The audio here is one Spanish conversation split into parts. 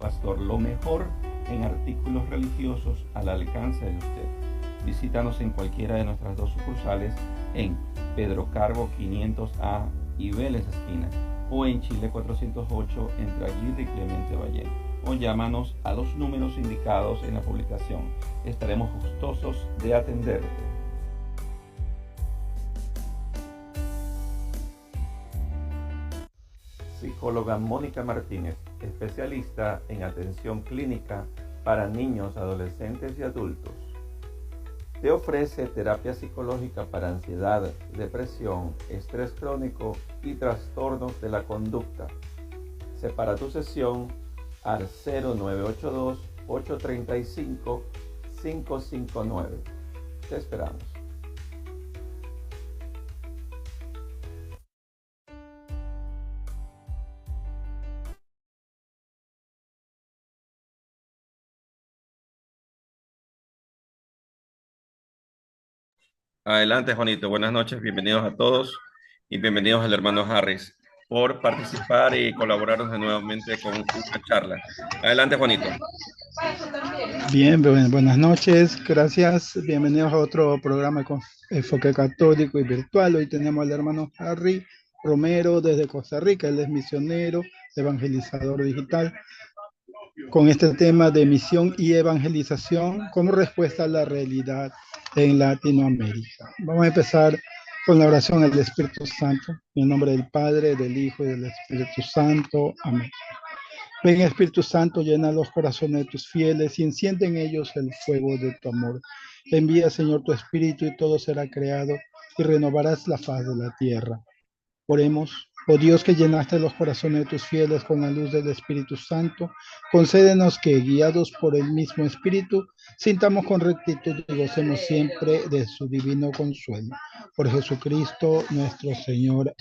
Pastor, lo mejor en artículos religiosos al alcance de usted. Visítanos en cualquiera de nuestras dos sucursales en Pedro Carbo 500A y Vélez Esquina, o en Chile 408 entre Aguirre y Clemente Ballén, o llámanos a los números indicados en la publicación. Estaremos gustosos de atenderte. Psicóloga Mónica Martínez, especialista en atención clínica para niños, adolescentes y adultos. Te ofrece terapia psicológica para ansiedad, depresión, estrés crónico y trastornos de la conducta. Separa tu sesión al 0982-835-559. Te esperamos. Adelante, Juanito. Buenas noches. Bienvenidos a todos y bienvenidos al hermano Harris por participar y colaborarnos nuevamente con una charla. Adelante, Juanito. Bien, buenas noches, gracias. Bienvenidos a otro programa con enfoque católico y virtual. Hoy tenemos al hermano Harry Romero desde Costa Rica. Él es misionero, evangelizador digital, con este tema de misión y evangelización como respuesta a la realidad en Latinoamérica. Vamos a empezar con la oración al Espíritu Santo, en el nombre del Padre, del Hijo y del Espíritu Santo. Amén. Ven, Espíritu Santo, llena los corazones de tus fieles y enciende en ellos el fuego de tu amor. Envía, Señor, tu Espíritu y todo será creado y renovarás la faz de la tierra. Oremos. Oh Dios, que llenaste los corazones de tus fieles con la luz del Espíritu Santo, concédenos que, guiados por el mismo Espíritu, sintamos con rectitud y gocemos siempre de su divino consuelo. Por Jesucristo nuestro Señor.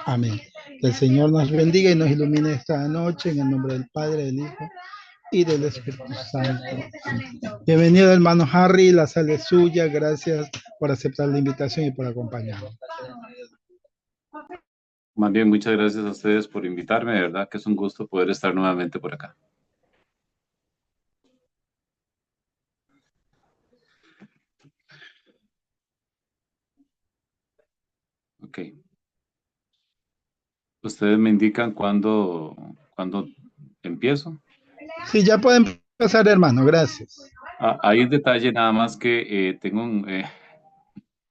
Amén. Que el Señor nos bendiga y nos ilumine esta noche en el nombre del Padre, del Hijo y del Espíritu Santo. Amén. Bienvenido, hermano Harry, la sala es suya. Gracias por aceptar la invitación y por acompañarnos. Más bien, muchas gracias a ustedes por invitarme. De verdad que es un gusto poder estar nuevamente por acá. Ok. Ustedes me indican cuándo empiezo. Sí, ya pueden empezar, hermano. Gracias. Hay un detalle nada más que tengo un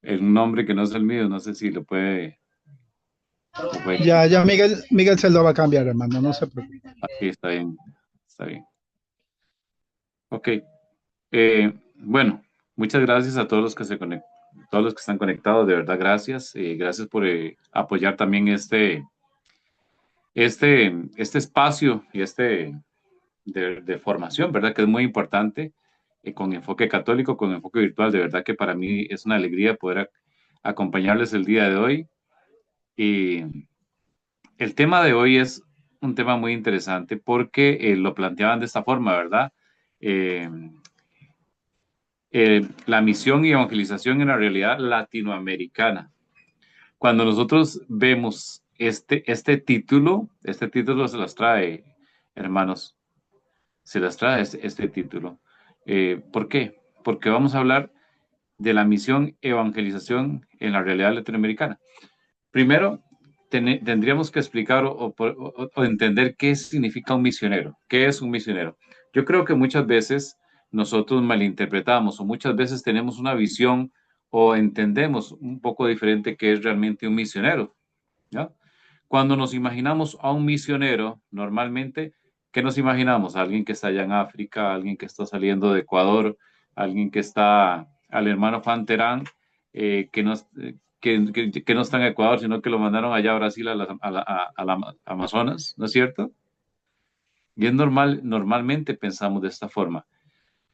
nombre que no es el mío. No sé si lo puede... Ya, Miguel se lo va a cambiar, hermano. No se preocupe. Aquí está bien. Está bien. Ok. Bueno, muchas gracias a todos los que todos los que están conectados. De verdad, gracias. Gracias por apoyar también este espacio y de formación, ¿verdad? Que es muy importante, con enfoque católico, con enfoque virtual. De verdad que para mí es una alegría poder acompañarles el día de hoy. Y el tema de hoy es un tema muy interesante porque lo planteaban de esta forma, ¿verdad? La misión y evangelización en la realidad latinoamericana. Cuando nosotros vemos este título se las trae, hermanos, se las trae este título. ¿Por qué? Porque vamos a hablar de la misión evangelización en la realidad latinoamericana. Primero, tendríamos que explicar o entender qué significa un misionero. ¿Qué es un misionero? Yo creo que muchas veces nosotros malinterpretamos o muchas veces tenemos una visión o entendemos un poco diferente qué es realmente un misionero, ¿no? Cuando nos imaginamos a un misionero, normalmente, ¿qué nos imaginamos? Alguien que está allá en África, alguien que está saliendo de Ecuador, alguien que está al hermano Juan Terán, que no está en Ecuador, sino que lo mandaron allá a Brasil, a la Amazonas, ¿no es cierto? Y es normalmente pensamos de esta forma.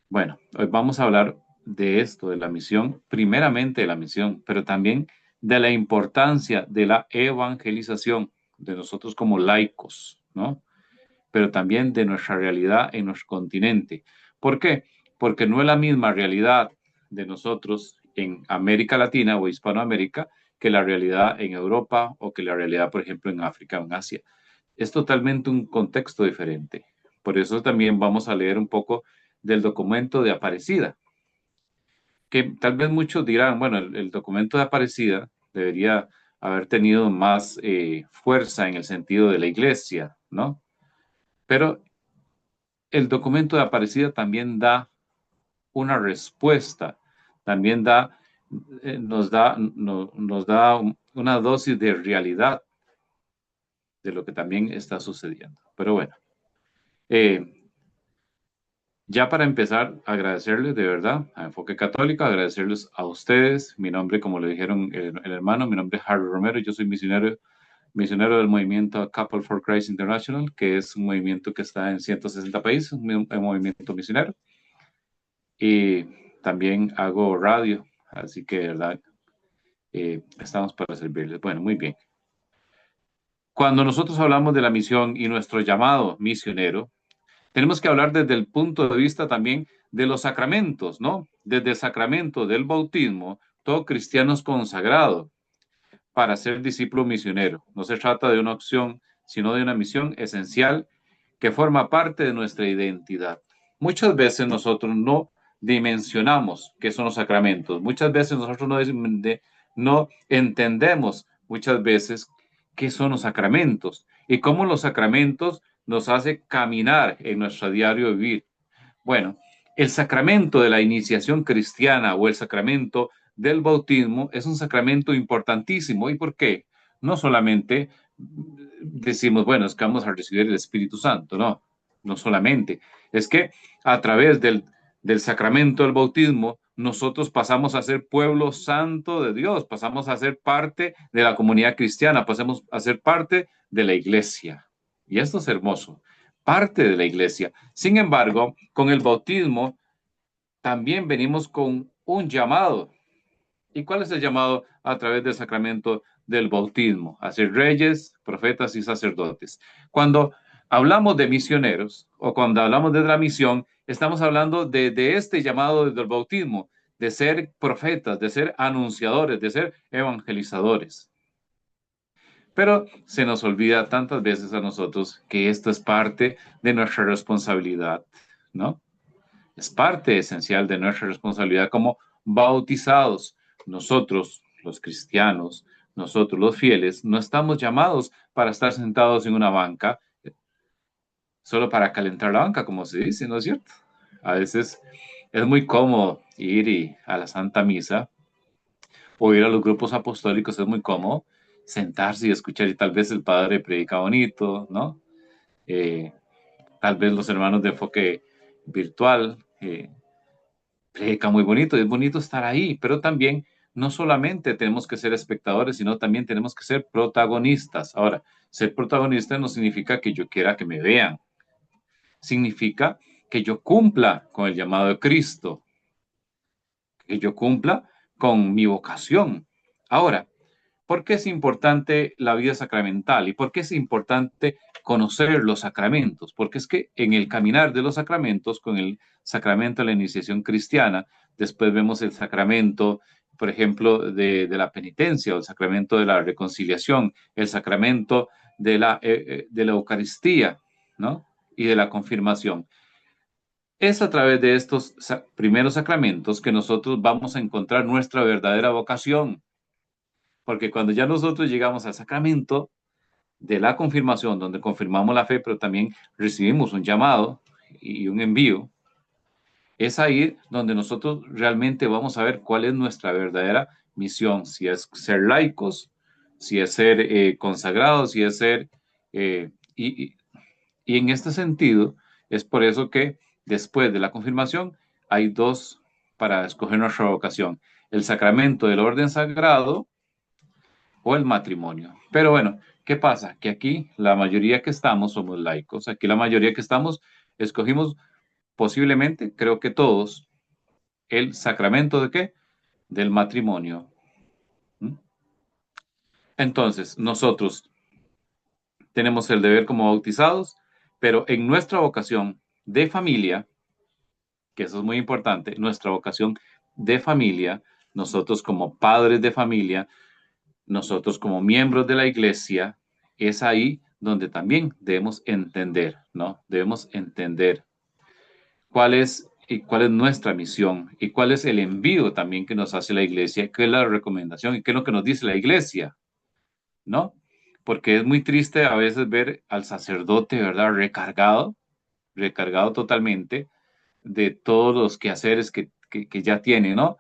Bueno, hoy vamos a hablar de esto, de la misión, primeramente de la misión, pero también de la importancia de la evangelización de nosotros como laicos, ¿no? Pero también de nuestra realidad en nuestro continente. ¿Por qué? Porque no es la misma realidad de nosotros en América Latina o Hispanoamérica que la realidad en Europa o que la realidad, por ejemplo, en África o en Asia. Es totalmente un contexto diferente. Por eso también vamos a leer un poco del documento de Aparecida, que tal vez muchos dirán, bueno, el documento de Aparecida debería haber tenido más fuerza en el sentido de la iglesia, ¿no? Pero el documento de Aparecida también da una respuesta, también nos da una dosis de realidad de lo que también está sucediendo. Pero bueno, eh, ya para empezar, agradecerles de verdad a Enfoque Católico, agradecerles a ustedes. Mi nombre, como le dijeron el hermano, mi nombre es Harry Romero, yo soy misionero del movimiento Couple for Christ International, que es un movimiento que está en 160 países, un movimiento misionero. Y también hago radio, así que de verdad estamos para servirles. Bueno, muy bien. Cuando nosotros hablamos de la misión y nuestro llamado misionero, tenemos que hablar desde el punto de vista también de los sacramentos, ¿no? Desde el sacramento del bautismo, todo cristiano es consagrado para ser discípulo misionero. No se trata de una opción, sino de una misión esencial que forma parte de nuestra identidad. Muchas veces nosotros no dimensionamos qué son los sacramentos. Muchas veces nosotros no entendemos muchas veces qué son los sacramentos y cómo los sacramentos nos hace caminar en nuestro diario vivir. Bueno, el sacramento de la iniciación cristiana o el sacramento del bautismo es un sacramento importantísimo. ¿Y por qué? No solamente decimos, bueno, es que vamos a recibir el Espíritu Santo, no solamente. Es que a través del sacramento del bautismo, nosotros pasamos a ser pueblo santo de Dios, pasamos a ser parte de la comunidad cristiana, pasamos a ser parte de la iglesia. Y esto es hermoso, parte de la iglesia. Sin embargo, con el bautismo también venimos con un llamado. ¿Y cuál es el llamado a través del sacramento del bautismo? A ser reyes, profetas y sacerdotes. Cuando hablamos de misioneros o cuando hablamos de la misión, estamos hablando de este llamado del bautismo, de ser profetas, de ser anunciadores, de ser evangelizadores. Pero se nos olvida tantas veces a nosotros que esto es parte de nuestra responsabilidad, ¿no? Es parte esencial de nuestra responsabilidad como bautizados. Nosotros, los cristianos, nosotros los fieles, no estamos llamados para estar sentados en una banca solo para calentar la banca, como se dice, ¿no es cierto? A veces es muy cómodo ir a la Santa Misa o ir a los grupos apostólicos, es muy cómodo sentarse y escuchar y tal vez el padre predica bonito, ¿no? Tal vez los hermanos de enfoque virtual predica muy bonito, es bonito estar ahí, pero también no solamente tenemos que ser espectadores, sino también tenemos que ser protagonistas. Ahora, ser protagonista no significa que yo quiera que me vean, significa que yo cumpla con el llamado de Cristo, que yo cumpla con mi vocación. Ahora, ¿por qué es importante la vida sacramental? ¿Y por qué es importante conocer los sacramentos? Porque es que en el caminar de los sacramentos, con el sacramento de la iniciación cristiana, después vemos el sacramento, por ejemplo, de la penitencia, o el sacramento de la reconciliación, el sacramento de la Eucaristía, ¿no? Y de la confirmación. Es a través de estos primeros sacramentos que nosotros vamos a encontrar nuestra verdadera vocación. Porque cuando ya nosotros llegamos al sacramento de la confirmación, donde confirmamos la fe, pero también recibimos un llamado y un envío, es ahí donde nosotros realmente vamos a ver cuál es nuestra verdadera misión, si es ser laicos, si es ser consagrados, si es ser... y en este sentido, es por eso que después de la confirmación hay dos para escoger nuestra vocación, el sacramento del orden sagrado o el matrimonio. Pero bueno, ¿qué pasa? Que aquí la mayoría que estamos somos laicos. Aquí la mayoría que estamos escogimos posiblemente, creo que todos, el sacramento de qué? Del matrimonio. ¿Mm? Entonces, nosotros tenemos el deber como bautizados, pero en nuestra vocación de familia, que eso es muy importante, nuestra vocación de familia, nosotros como padres de familia, nosotros como miembros de la iglesia, es ahí donde también debemos entender, ¿no? Debemos entender cuál es nuestra misión y cuál es el envío también que nos hace la iglesia, qué es la recomendación y qué es lo que nos dice la iglesia, ¿no? Porque es muy triste a veces ver al sacerdote, ¿verdad? Recargado totalmente de todos los quehaceres que ya tiene, ¿no?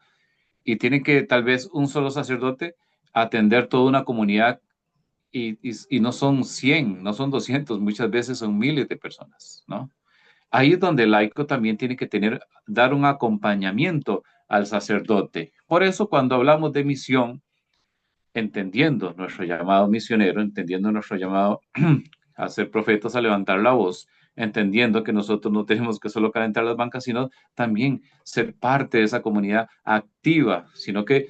Y tiene que tal vez un solo sacerdote atender toda una comunidad y no son 100, no son 200, muchas veces son miles de personas, ¿no? Ahí es donde el laico también tiene que dar un acompañamiento al sacerdote. Por eso cuando hablamos de misión, entendiendo nuestro llamado misionero, entendiendo nuestro llamado a ser profetas, a levantar la voz, entendiendo que nosotros no tenemos que solo calentar las bancas, sino también ser parte de esa comunidad activa, sino que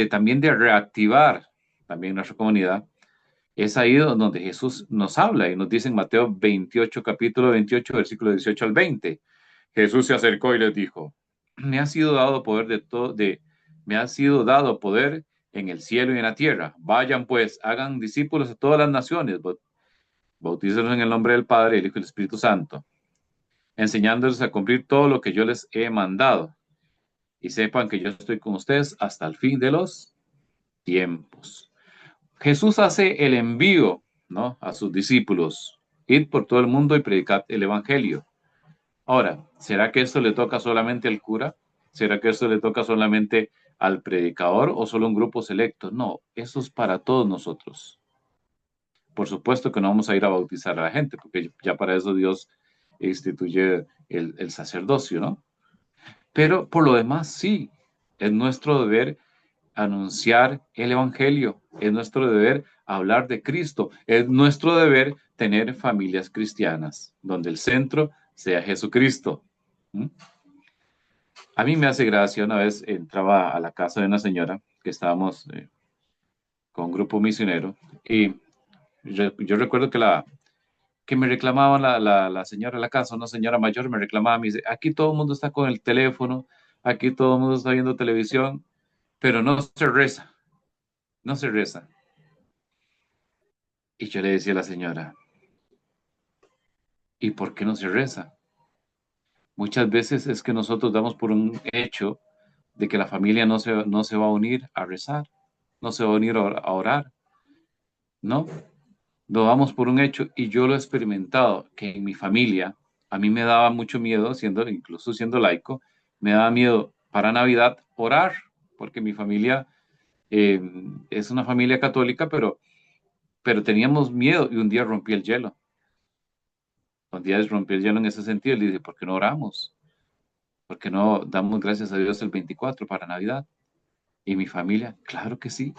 también de reactivar también nuestra comunidad. Es ahí donde Jesús nos habla y nos dice en Mateo 28, capítulo 28, versículo 18 al 20. Jesús se acercó y les dijo: me ha sido dado poder me ha sido dado poder en el cielo y en la tierra. Vayan pues, hagan discípulos a todas las naciones, bautícenlos en el nombre del Padre, el Hijo y el Espíritu Santo, enseñándoles a cumplir todo lo que yo les he mandado. Y sepan que yo estoy con ustedes hasta el fin de los tiempos. Jesús hace el envío, ¿no?, a sus discípulos. Id por todo el mundo y predicad el evangelio. Ahora, ¿será que esto le toca solamente al cura? ¿Será que esto le toca solamente al predicador o solo a un grupo selecto? No, eso es para todos nosotros. Por supuesto que no vamos a ir a bautizar a la gente, porque ya para eso Dios instituye el sacerdocio, ¿no? Pero por lo demás, sí, es nuestro deber anunciar el evangelio, es nuestro deber hablar de Cristo, es nuestro deber tener familias cristianas, donde el centro sea Jesucristo. ¿Mm? A mí me hace gracia, una vez entraba a la casa de una señora que estábamos con un grupo misionero y yo recuerdo que me reclamaba la señora de la casa, una señora mayor me reclamaba, me dice: aquí todo el mundo está con el teléfono, aquí todo el mundo está viendo televisión, pero no se reza, no se reza. Y yo le decía a la señora: ¿y por qué no se reza? Muchas veces es que nosotros damos por un hecho de que la familia no se va a unir a rezar, no se va a unir a orar, ¿no? Lo damos por un hecho y yo lo he experimentado, que en mi familia a mí me daba mucho miedo, incluso siendo laico, me daba miedo para Navidad orar, porque mi familia es una familia católica, pero teníamos miedo y un día rompí el hielo. Un día rompí el hielo en ese sentido y le dije: ¿por qué no oramos? ¿Por qué no damos gracias a Dios el 24 para Navidad? Y mi familia: claro que sí.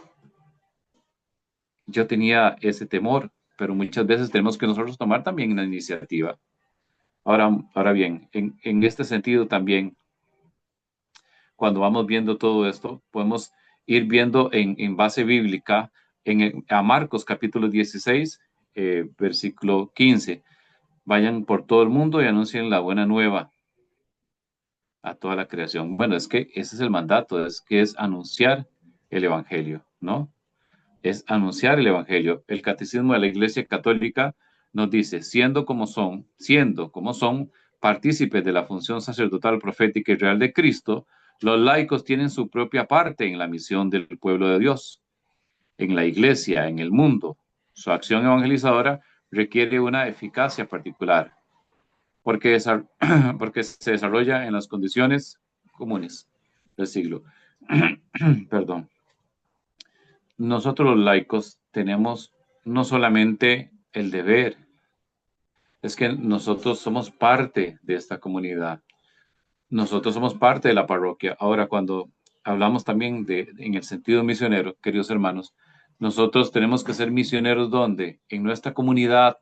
Yo tenía ese temor, pero muchas veces tenemos que nosotros tomar también la iniciativa. Ahora bien, en este sentido también, cuando vamos viendo todo esto, podemos ir viendo en base bíblica a Marcos capítulo 16, versículo 15. Vayan por todo el mundo y anuncien la buena nueva a toda la creación. Bueno, es que ese es el mandato, es anunciar el evangelio, ¿no? Es anunciar el evangelio. El catecismo de la Iglesia Católica nos dice: siendo como son partícipes de la función sacerdotal, profética y real de Cristo, los laicos tienen su propia parte en la misión del pueblo de Dios, en la Iglesia, en el mundo. Su acción evangelizadora requiere una eficacia particular, porque se desarrolla en las condiciones comunes del siglo. Perdón. Nosotros los laicos tenemos no solamente el deber, es que nosotros somos parte de esta comunidad. Nosotros somos parte de la parroquia. Ahora, cuando hablamos también en el sentido misionero, queridos hermanos, nosotros tenemos que ser misioneros ¿dónde? En nuestra comunidad.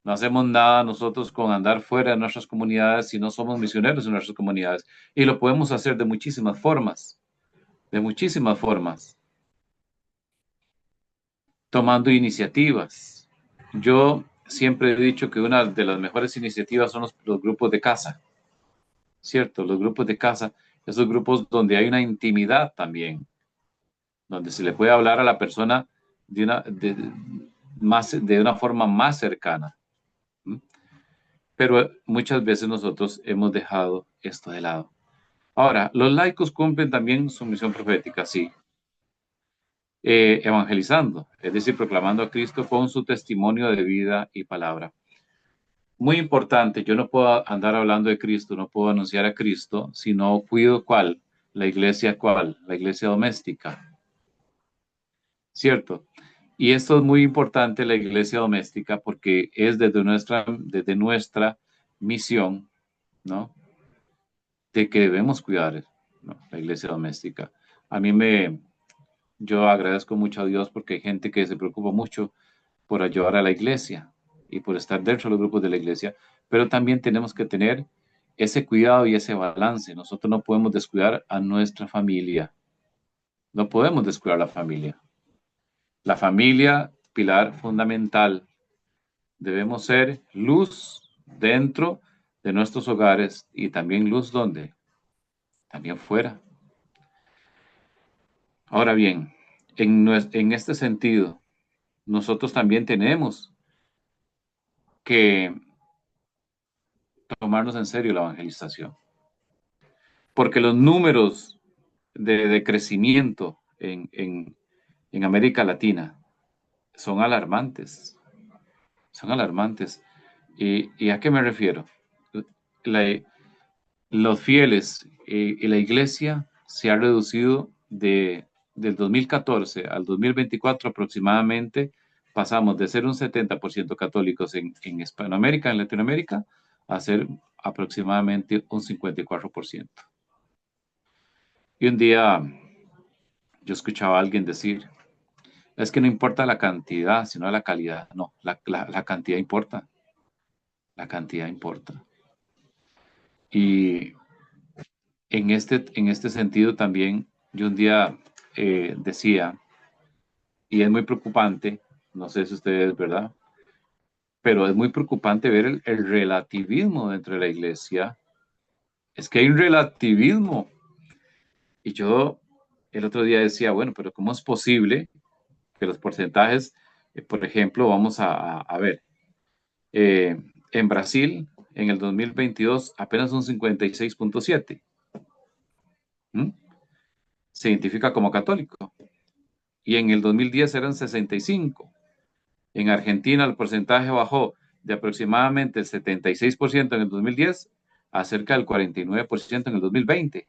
No hacemos nada nosotros con andar fuera de nuestras comunidades si no somos misioneros en nuestras comunidades. Y lo podemos hacer de muchísimas formas, tomando iniciativas. Yo siempre he dicho que una de las mejores iniciativas son los grupos de casa, ¿cierto? Los grupos de casa, esos grupos donde hay una intimidad también, donde se le puede hablar a la persona de de una forma más cercana. ¿Mm? Pero muchas veces nosotros hemos dejado esto de lado. Ahora, los laicos cumplen también su misión profética, sí, evangelizando, es decir, proclamando a Cristo con su testimonio de vida y palabra. Muy importante, yo no puedo andar hablando de Cristo, no puedo anunciar a Cristo si no cuido ¿cuál? La iglesia ¿cuál? La iglesia doméstica, ¿cierto? Y esto es muy importante, la iglesia doméstica, porque es desde nuestra misión, ¿no? De que debemos cuidar, ¿no? La iglesia doméstica. A mí yo agradezco mucho a Dios porque hay gente que se preocupa mucho por ayudar a la iglesia y por estar dentro de los grupos de la iglesia, pero también tenemos que tener ese cuidado y ese balance. Nosotros no podemos descuidar a nuestra familia, no podemos descuidar a la familia. La familia, pilar fundamental. Debemos ser luz dentro de nuestros hogares y también luz donde, también fuera. Ahora bien, en este sentido, nosotros también tenemos que tomarnos en serio la evangelización, porque los números de crecimiento en América Latina son alarmantes, son alarmantes. ¿Y a qué me refiero? La- los fieles y la iglesia se ha reducido del 2014 al 2024 aproximadamente. Pasamos de ser un 70% católicos en Hispanoamérica, en Latinoamérica, a ser aproximadamente un 54%. Y un día yo escuchaba a alguien decir, es que no importa la cantidad, sino la calidad. No, la cantidad importa, la cantidad importa. Y en este sentido también, yo un día decía, y es muy preocupante, no sé si ustedes, ¿verdad? Pero es muy preocupante ver el relativismo dentro de la iglesia. Es que hay un relativismo. Y yo el otro día decía, bueno, pero ¿cómo es posible que los porcentajes, por ejemplo, vamos a ver, eh, en Brasil, en el 2022, apenas un 56.7 se identifica como católico. Y en el 2010 eran 65. En Argentina el porcentaje bajó de aproximadamente el 76% en el 2010 a cerca del 49% en el 2020.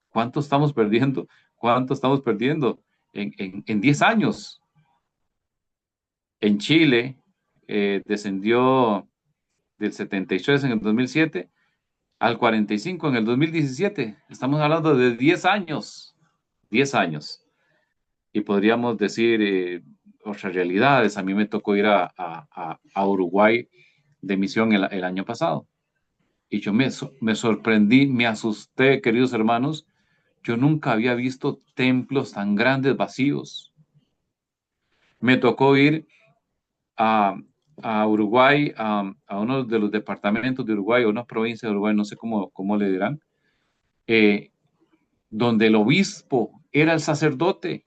¿Cuánto estamos perdiendo? ¿Cuánto estamos perdiendo en 10 años? En Chile descendió del 73 en el 2007 al 45 en el 2017. Estamos hablando de 10 años. 10 años. Y podríamos decir otras realidades. A mí me tocó ir a Uruguay de misión el año pasado. Y yo me sorprendí, me asusté, queridos hermanos. Yo nunca había visto templos tan grandes vacíos. Me tocó ir a, a Uruguay, a uno de los departamentos de Uruguay, o una provincia de Uruguay, no sé cómo le dirán, eh, donde el obispo era el sacerdote.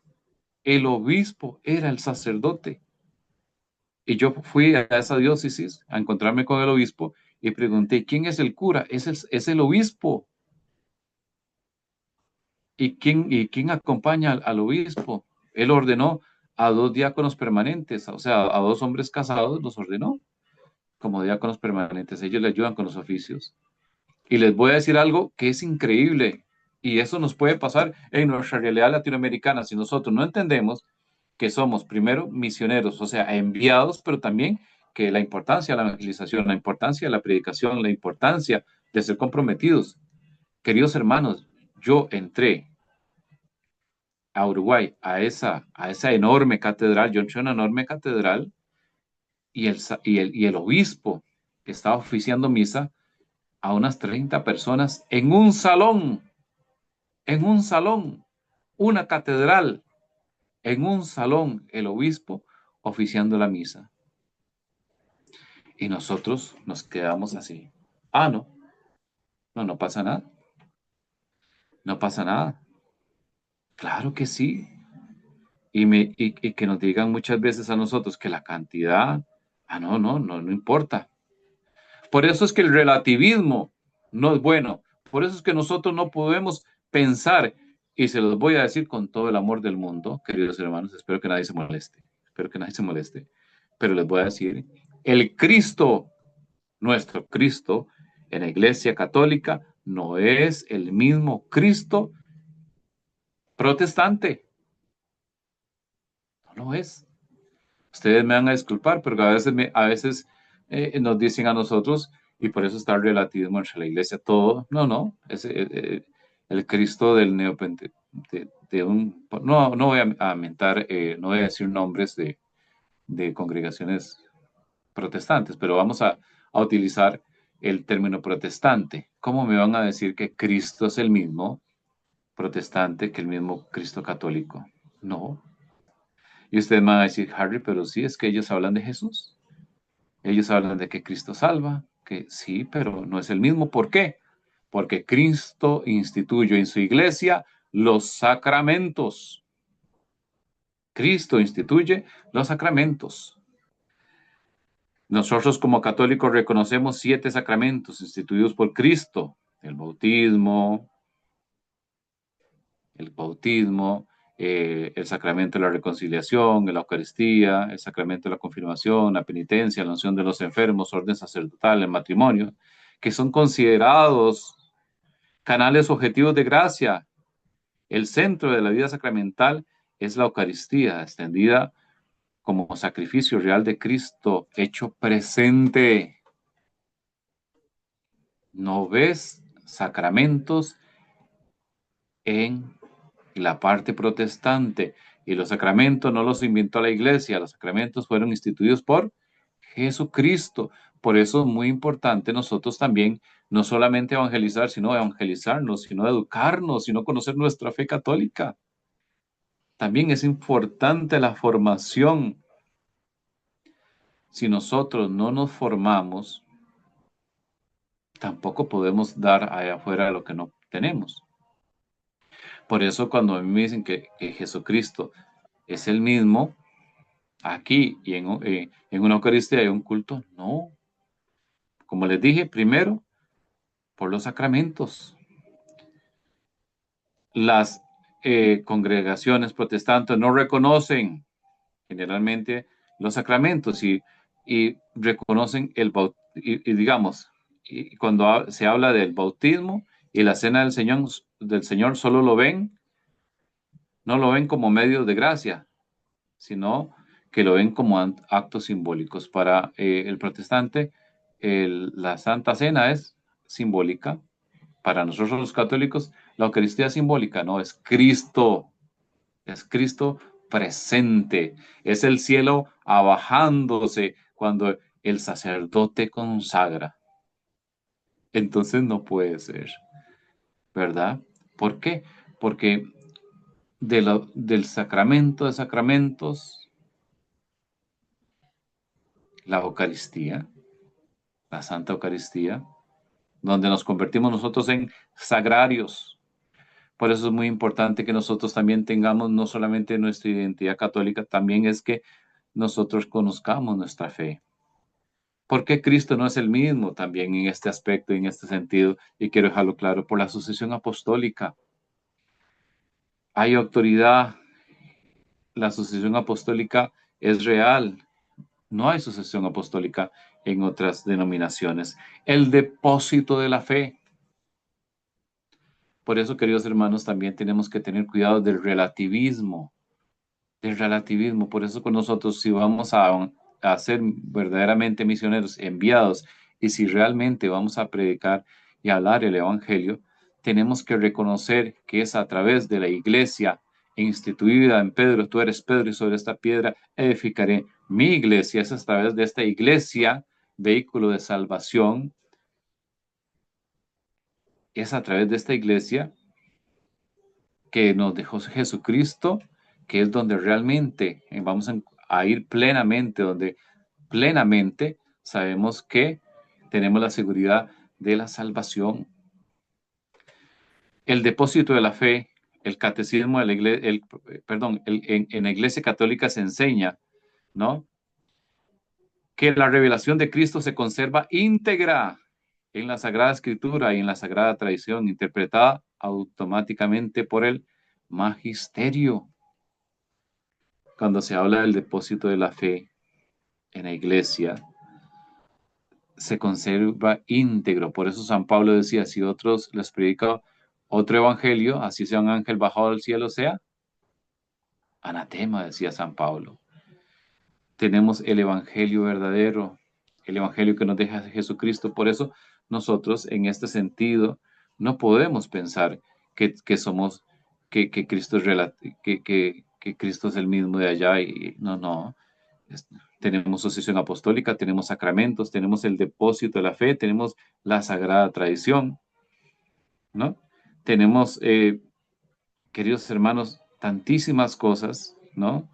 El obispo era el sacerdote. Y yo fui a esa diócesis a encontrarme con el obispo y pregunté, ¿quién es el cura? Es el obispo. ¿Y quién acompaña al obispo? Él ordenó a 2 diáconos permanentes, o sea, a 2 hombres casados los ordenó como diáconos permanentes. Ellos le ayudan con los oficios. Y les voy a decir algo que es increíble. Y eso nos puede pasar en nuestra realidad latinoamericana si nosotros no entendemos que somos primero misioneros, o sea, enviados, pero también que la importancia de la evangelización, la importancia de la predicación, la importancia de ser comprometidos. Queridos hermanos, yo entré a Uruguay, a esa enorme catedral, yo entré a una enorme catedral y el obispo que estaba oficiando misa a unas 30 personas en un salón, una catedral, en un salón, el obispo oficiando la misa. Y nosotros nos quedamos así. Ah, no, no, no pasa nada. No pasa nada. Claro que sí. y que nos digan muchas veces a nosotros que la cantidad, no importa. Por eso es que el relativismo no es bueno. Por eso es que nosotros no podemos pensar, y se los voy a decir con todo el amor del mundo, queridos hermanos, espero que nadie se moleste, espero que nadie se moleste, pero les voy a decir, el Cristo, nuestro Cristo, en la Iglesia Católica, no es el mismo Cristo protestante, no lo es. Ustedes me van a disculpar, pero a veces nos dicen a nosotros, y por eso está el relativismo entre la iglesia, todo. No, es el Cristo del neopente, no voy a mentar, no voy a decir nombres de congregaciones protestantes, pero vamos a utilizar el término protestante. ¿Cómo me van a decir que Cristo es el mismo protestante que el mismo Cristo católico? No. Y ustedes me van a decir, Harry, pero sí, es que ellos hablan de Jesús. Ellos hablan de que Cristo salva, que sí, pero no es el mismo. ¿Por qué? Porque Cristo instituyó en su iglesia los sacramentos. Cristo instituye los sacramentos. Nosotros como católicos reconocemos 7 sacramentos instituidos por Cristo. El bautismo, el sacramento de la reconciliación, la Eucaristía, el sacramento de la confirmación, la penitencia, la unción de los enfermos, orden sacerdotal, el matrimonio, que son considerados canales objetivos de gracia. El centro de la vida sacramental es la Eucaristía, extendida como sacrificio real de Cristo, hecho presente. No ves sacramentos en la parte protestante, y los sacramentos no los inventó la iglesia, los sacramentos fueron instituidos por Jesucristo. Por eso es muy importante nosotros también no solamente evangelizar, sino evangelizarnos, sino educarnos, sino conocer nuestra fe católica. También es importante la formación. Si nosotros no nos formamos, tampoco podemos dar allá afuera lo que no tenemos. Por eso cuando a mí me dicen que Jesucristo es el mismo, aquí y en una Eucaristía y un culto, no. Como les dije, primero, por los sacramentos. Las congregaciones protestantes no reconocen generalmente los sacramentos y reconocen digamos, y cuando se habla del bautismo y la cena del Señor solo no lo ven como medios de gracia, sino que lo ven como actos simbólicos. Para el protestante, la Santa Cena es simbólica. Para nosotros los católicos, la Eucaristía es simbólica, no, es Cristo presente, es el cielo abajándose cuando el sacerdote consagra. Entonces no puede ser, ¿verdad? ¿Por qué? Porque del sacramento de sacramentos, la Eucaristía, la Santa Eucaristía, donde nos convertimos nosotros en sagrarios. Por eso es muy importante que nosotros también tengamos no solamente nuestra identidad católica, también es que nosotros conozcamos nuestra fe. Porque Cristo no es el mismo también en este aspecto, en este sentido, y quiero dejarlo claro, por la sucesión apostólica. Hay autoridad, la sucesión apostólica es real. No hay sucesión apostólica en otras denominaciones. El depósito de la fe. Por eso, queridos hermanos, también tenemos que tener cuidado del relativismo. Del relativismo. Por eso con nosotros, si vamos a ser verdaderamente misioneros enviados y si realmente vamos a predicar y hablar el Evangelio, tenemos que reconocer que es a través de la iglesia instituida en Pedro, tú eres Pedro y sobre esta piedra edificaré mi iglesia, es a través de esta iglesia, vehículo de salvación, es a través de esta iglesia que nos dejó Jesucristo, que es donde realmente vamos a ir plenamente, donde plenamente sabemos que tenemos la seguridad de la salvación. El depósito de la fe el catecismo de la iglesia, en la Iglesia Católica se enseña, ¿no? Que la revelación de Cristo se conserva íntegra en la Sagrada Escritura y en la Sagrada Tradición, interpretada automáticamente por el magisterio. Cuando se habla del depósito de la fe en la iglesia, se conserva íntegro. Por eso San Pablo decía, si otros les predica otro evangelio, así sea un ángel bajado del cielo, sea anatema, decía San Pablo. Tenemos el evangelio verdadero, el evangelio que nos deja Jesucristo. Por eso nosotros, en este sentido, no podemos pensar que somos, que Cristo es que Cristo es el mismo de allá. Y no. Tenemos sucesión apostólica, tenemos sacramentos, tenemos el depósito de la fe, tenemos la sagrada tradición, ¿no? Tenemos, queridos hermanos, tantísimas cosas, ¿no?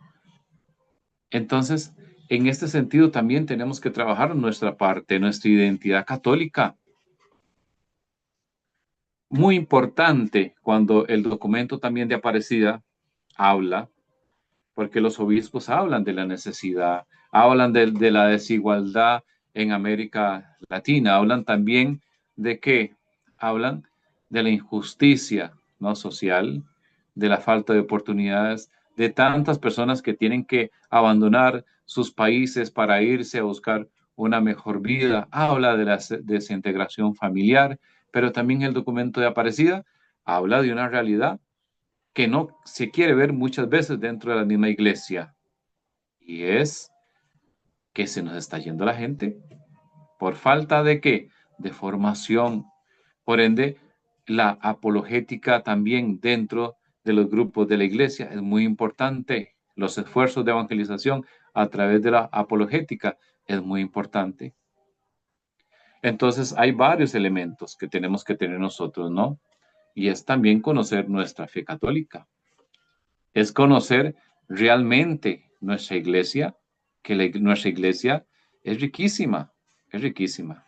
Entonces, en este sentido también tenemos que trabajar nuestra parte, nuestra identidad católica. Muy importante cuando el documento también de Aparecida habla, porque los obispos hablan de la necesidad, hablan de la desigualdad en América Latina, hablan también de qué, hablan de la injusticia, ¿no?, social, de la falta de oportunidades, de tantas personas que tienen que abandonar sus países para irse a buscar una mejor vida, habla de la desintegración familiar, pero también el documento de Aparecida habla de una realidad que no se quiere ver muchas veces dentro de la misma iglesia, y es que se nos está yendo la gente por falta de qué, de formación. Por ende, la apologética también dentro de los grupos de la iglesia es muy importante. Los esfuerzos de evangelización a través de la apologética es muy importante. Entonces, hay varios elementos que tenemos que tener nosotros, ¿no? Y es también conocer nuestra fe católica. Es conocer realmente nuestra iglesia, que nuestra iglesia es riquísima, es riquísima.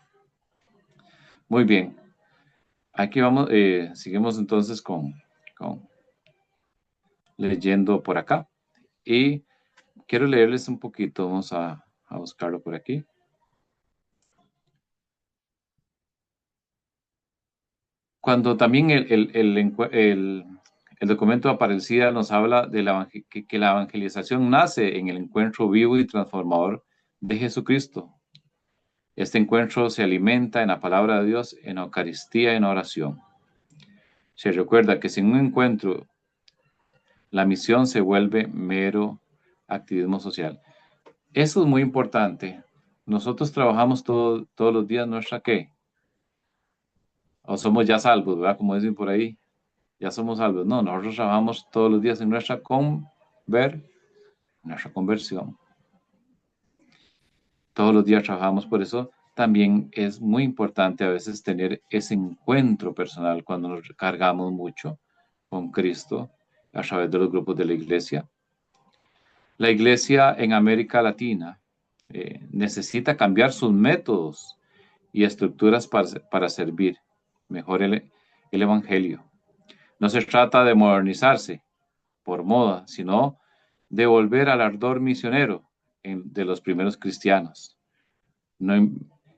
Muy bien, aquí vamos, seguimos entonces con leyendo por acá. Y quiero leerles un poquito, vamos a buscarlo por aquí. Cuando también el documento de Aparecida nos habla de que la evangelización nace en el encuentro vivo y transformador de Jesucristo. Este encuentro se alimenta en la palabra de Dios, en la Eucaristía y en oración. Se recuerda que sin un encuentro, la misión se vuelve mero activismo social. Eso es muy importante. Nosotros trabajamos todos los días nuestra ¿qué? O somos ya salvos, ¿verdad? Como dicen por ahí, ya somos salvos. No, nosotros trabajamos todos los días en nuestra conversión. Todos los días trabajamos, por eso también es muy importante a veces tener ese encuentro personal cuando nos cargamos mucho con Cristo a través de los grupos de la iglesia. La iglesia en América Latina necesita cambiar sus métodos y estructuras para servir mejor el evangelio. No se trata de modernizarse por moda, sino de volver al ardor misionero de los primeros cristianos.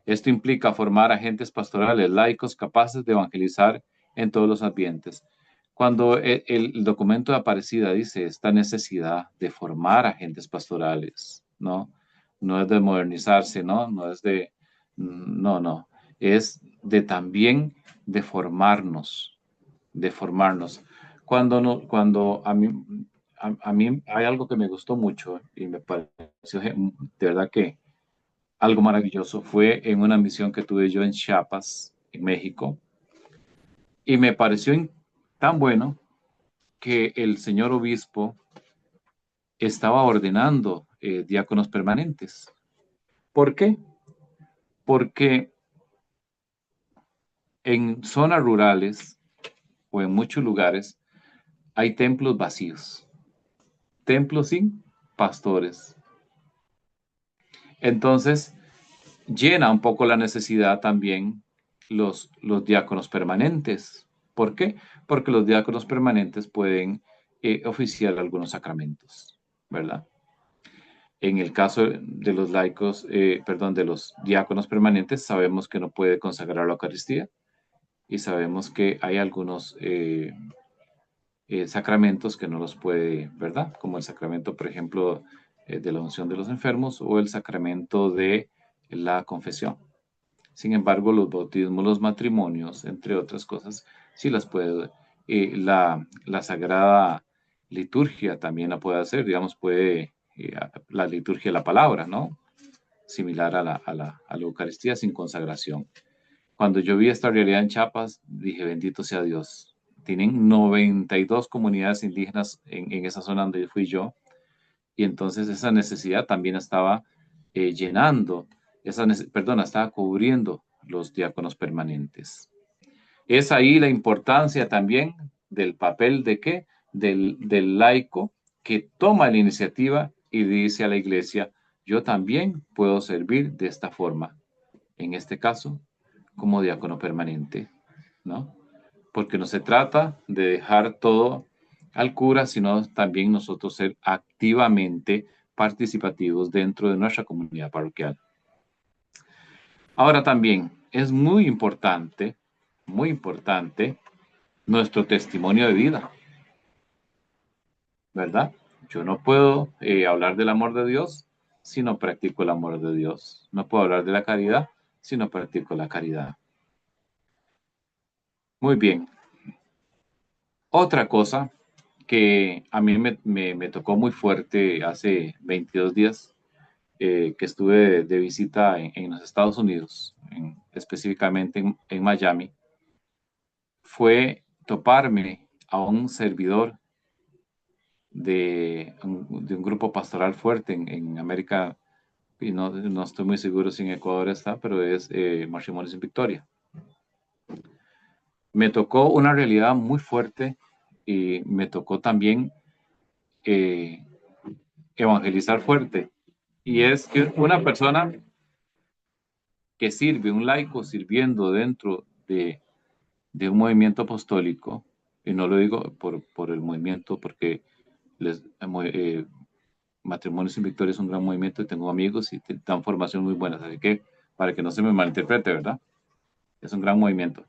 Esto implica formar agentes pastorales laicos capaces de evangelizar en todos los ambientes. Cuando el documento de Aparecida dice esta necesidad de formar agentes pastorales, ¿no? No es de modernizarse, ¿no? No, es de también de formarnos, Cuando a mí hay algo que me gustó mucho y me pareció de verdad que algo maravilloso fue en una misión que tuve yo en Chiapas, en México, y me pareció tan bueno que el señor obispo estaba ordenando diáconos permanentes. ¿Por qué? Porque en zonas rurales o en muchos lugares hay templos vacíos, templos sin pastores. Entonces, llena un poco la necesidad también los diáconos permanentes. ¿Por qué? Porque los diáconos permanentes pueden oficiar algunos sacramentos, ¿verdad? En el caso de los laicos, de los diáconos permanentes, sabemos que no puede consagrar la Eucaristía y sabemos que hay algunos sacramentos que no los puede, ¿verdad? Como el sacramento, por ejemplo, de la unción de los enfermos o el sacramento de la confesión. Sin embargo, los bautismos, los matrimonios, entre otras cosas, sí las puede. La Sagrada Liturgia también la puede hacer, digamos, puede la liturgia de la palabra, ¿no? Similar a la Eucaristía sin consagración. Cuando yo vi esta realidad en Chiapas, dije, bendito sea Dios. Tienen 92 comunidades indígenas en esa zona donde fui yo, y entonces esa necesidad también estaba llenando, estaba cubriendo los diáconos permanentes. Es ahí la importancia también del papel de qué, del laico que toma la iniciativa y dice a la iglesia, yo también puedo servir de esta forma, en este caso, como diácono permanente, ¿no? Porque no se trata de dejar todo al cura, sino también nosotros ser activamente participativos dentro de nuestra comunidad parroquial. Ahora también es muy importante nuestro testimonio de vida, ¿verdad? Yo no puedo hablar del amor de Dios si no practico el amor de Dios. No puedo hablar de la caridad si no practico la caridad. Muy bien. Otra cosa que a mí me tocó muy fuerte hace 22 días que estuve de visita en los Estados Unidos, específicamente en Miami, fue toparme a un servidor de un grupo pastoral fuerte en América, y no estoy muy seguro si en Ecuador está, pero es Matrimonios en Victoria. Me tocó una realidad muy fuerte y me tocó también evangelizar fuerte. Y es que una persona que sirve, un laico sirviendo dentro de un movimiento apostólico, y no lo digo por el movimiento, porque Matrimonios en Victoria es un gran movimiento y tengo amigos y dan formación muy buena, así que para que no se me malinterprete, ¿verdad? Es un gran movimiento.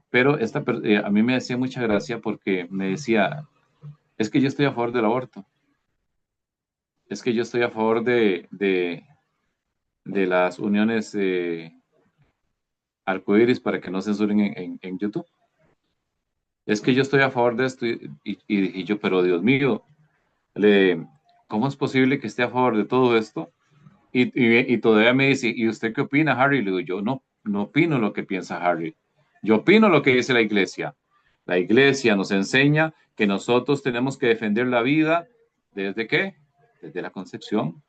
Pero a mí me decía mucha gracia porque me decía, es que yo estoy a favor del aborto, es que yo estoy a favor de las uniones arcoíris para que no censuren en YouTube. Es que yo estoy a favor de esto y yo, pero Dios mío, ¿cómo es posible que esté a favor de todo esto? Y todavía me dice, ¿y usted qué opina, Harry? Le digo, yo no opino lo que piensa Harry. Yo opino lo que dice la iglesia. La iglesia nos enseña que nosotros tenemos que defender la vida. ¿Desde qué? Desde la concepción.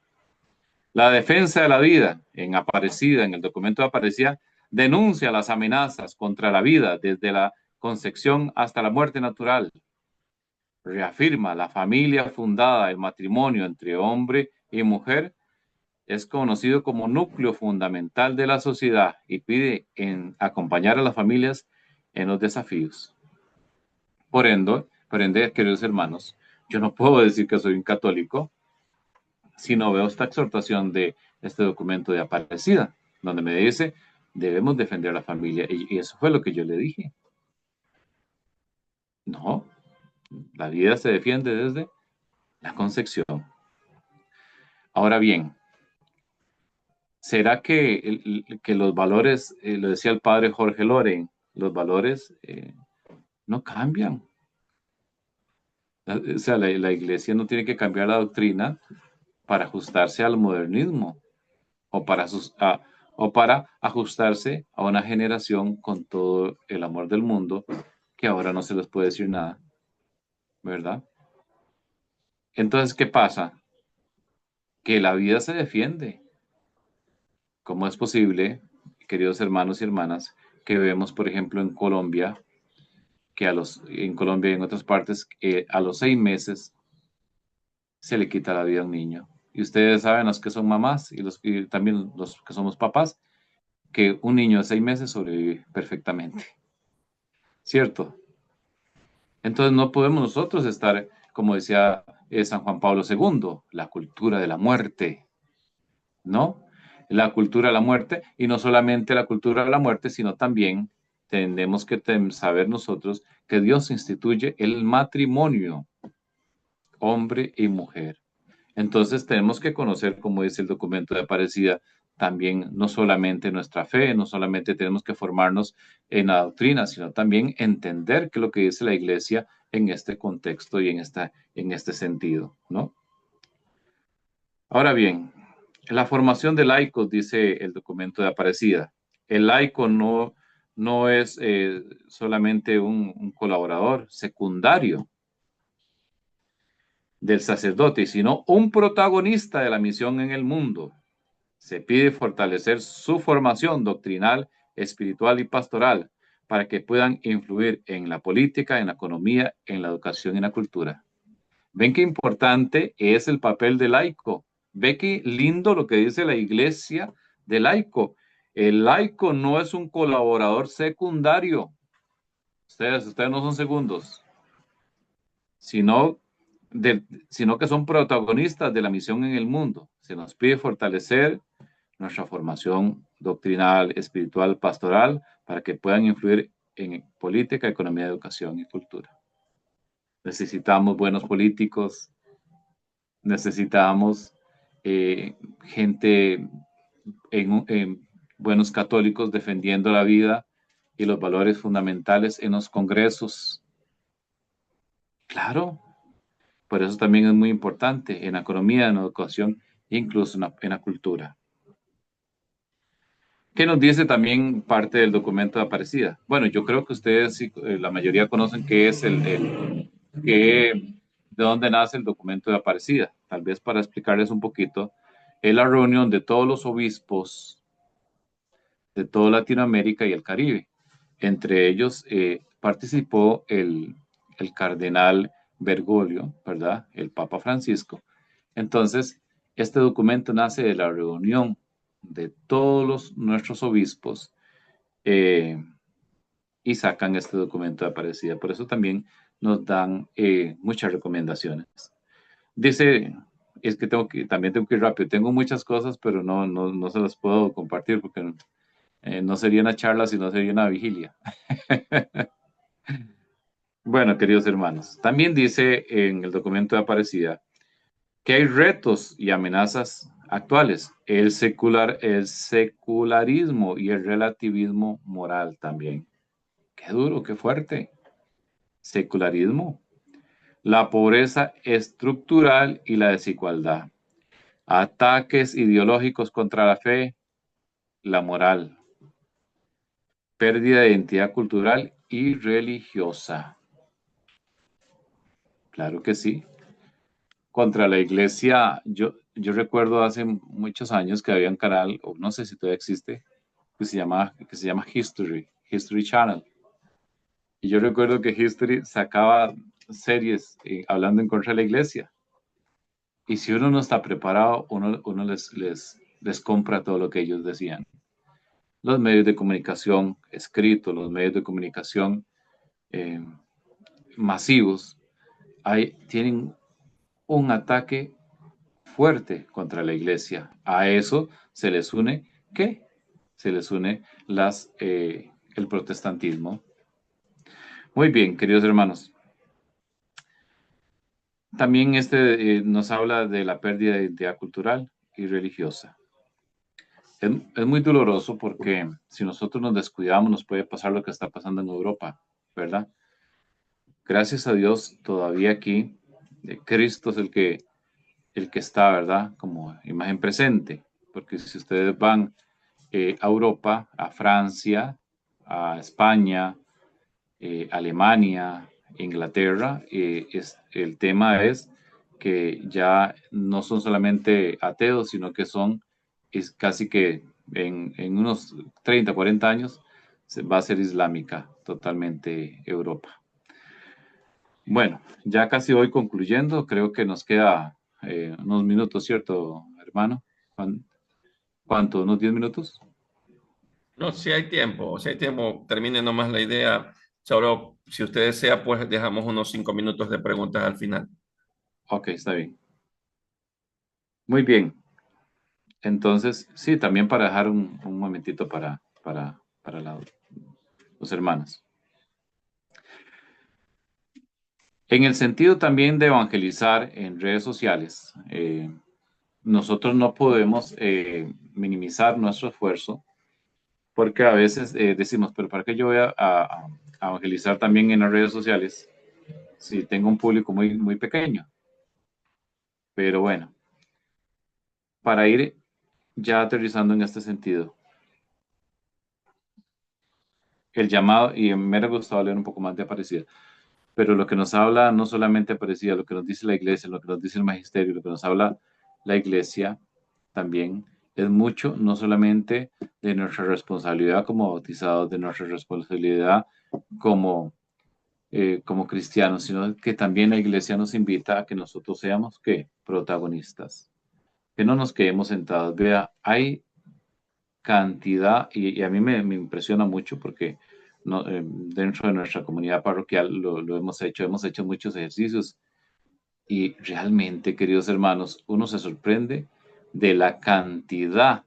La defensa de la vida en Aparecida, en el documento de Aparecida, denuncia las amenazas contra la vida desde la concepción hasta la muerte natural. Reafirma la familia fundada, el matrimonio entre hombre y mujer, es conocido como núcleo fundamental de la sociedad y pide acompañar a las familias en los desafíos. Por ende, queridos hermanos, yo no puedo decir que soy un católico si no veo esta exhortación de este documento de Aparecida, donde me dice, debemos defender a la familia. Y eso fue lo que yo le dije. No, la vida se defiende desde la concepción. Ahora bien, ¿será que los valores, lo decía el padre Jorge Loren, los valores no cambian? O sea, la iglesia no tiene que cambiar la doctrina para ajustarse al modernismo o para ajustarse a una generación con todo el amor del mundo que ahora no se les puede decir nada, ¿verdad? Entonces, ¿qué pasa? Que la vida se defiende. ¿Cómo es posible, queridos hermanos y hermanas, que vemos, por ejemplo, en Colombia, que en Colombia y en otras partes, a los 6 meses se le quita la vida a un niño? Y ustedes saben, los que son mamás y también los que somos papás, que un niño de 6 meses sobrevive perfectamente. ¿Cierto? Entonces no podemos nosotros estar, como decía San Juan Pablo II, la cultura de la muerte, ¿no? La cultura de la muerte, y no solamente la cultura de la muerte, sino también tenemos que saber nosotros que Dios instituye el matrimonio, hombre y mujer. Entonces tenemos que conocer, como dice el documento de Aparecida, también no solamente nuestra fe, no solamente tenemos que formarnos en la doctrina, sino también entender qué es lo que dice la iglesia en este contexto y en este sentido, ¿no? Ahora bien, la formación de laicos, dice el documento de Aparecida. El laico no es solamente un colaborador secundario del sacerdote, sino un protagonista de la misión en el mundo. Se pide fortalecer su formación doctrinal, espiritual y pastoral para que puedan influir en la política, en la economía, en la educación y en la cultura. ¿Ven qué importante es el papel del laico? ¿Ve qué lindo lo que dice la iglesia del laico? El laico no es un colaborador secundario. Ustedes no son segundos, sino, sino que son protagonistas de la misión en el mundo. Se nos pide fortalecer nuestra formación doctrinal, espiritual, pastoral, para que puedan influir en política, economía, educación y cultura. Necesitamos buenos políticos, necesitamos gente en buenos católicos defendiendo la vida y los valores fundamentales en los congresos. Claro, por eso también es muy importante en la economía, en la educación, incluso en la cultura. ¿Qué nos dice también parte del documento de Aparecida? Bueno, yo creo que ustedes, la mayoría conocen qué es de dónde nace el documento de Aparecida. Tal vez para explicarles un poquito, es la reunión de todos los obispos de toda Latinoamérica y el Caribe. Entre ellos participó el cardenal Bergoglio, ¿verdad? El Papa Francisco. Entonces, este documento nace de la reunión de todos nuestros obispos y sacan este documento de Aparecida. Por eso también nos dan muchas recomendaciones. Dice, es que también tengo que ir rápido. Tengo muchas cosas, pero no se las puedo compartir porque no sería una charla, sino sería una vigilia. Bueno, queridos hermanos, también dice en el documento de Aparecida que hay retos y amenazas actuales, el secularismo y el relativismo moral también. Qué duro, qué fuerte. Secularismo, la pobreza estructural y la desigualdad, ataques ideológicos contra la fe, la moral, pérdida de identidad cultural y religiosa. Claro que sí. Contra la iglesia, yo recuerdo hace muchos años que había un canal, o no sé si todavía existe, que se llama History Channel. Y yo recuerdo que History sacaba series hablando en contra de la iglesia. Y si uno no está preparado, uno les compra todo lo que ellos decían. Los medios de comunicación escritos, los medios de comunicación masivos, tienen un ataque fuerte contra la iglesia. A eso se les une, ¿qué? Se les une el protestantismo. Muy bien, queridos hermanos. También nos habla de la pérdida de identidad cultural y religiosa. Es muy doloroso porque si nosotros nos descuidamos nos puede pasar lo que está pasando en Europa, ¿verdad? Gracias a Dios todavía aquí Cristo es el que está, ¿verdad? Como imagen presente, porque si ustedes van a Europa, a Francia, a España, Alemania, Inglaterra, el tema es que ya no son solamente ateos, sino que es casi que en unos 30, 40 años va a ser islámica totalmente Europa. Bueno, ya casi voy concluyendo, creo que nos queda unos minutos, ¿cierto, hermano? ¿Cuánto? ¿Unos 10 minutos? No, si hay tiempo, termine nomás la idea. Solo Si usted desea, pues dejamos unos 5 minutos de preguntas al final. Ok, está bien. Muy bien. Entonces, sí, también para dejar un momentito para los hermanos. En el sentido también de evangelizar en redes sociales, nosotros no podemos minimizar nuestro esfuerzo porque a veces decimos, pero ¿para qué yo voy a evangelizar también en las redes sociales si tengo un público muy, muy pequeño? Pero bueno, para ir ya aterrizando en este sentido, el llamado, y me hubiera gustado leer un poco más de Aparecida, pero lo que nos habla no solamente Aparecida, lo que nos dice la iglesia, lo que nos dice el magisterio, lo que nos habla la iglesia también es mucho, no solamente de nuestra responsabilidad como bautizados, de nuestra responsabilidad como, como cristianos, sino que también la iglesia nos invita a que nosotros seamos ¿qué? Protagonistas, que no nos quedemos sentados. Vea, hay cantidad, y a mí me impresiona mucho porque no, dentro de nuestra comunidad parroquial lo hemos hecho muchos ejercicios y realmente, queridos hermanos, uno se sorprende de la cantidad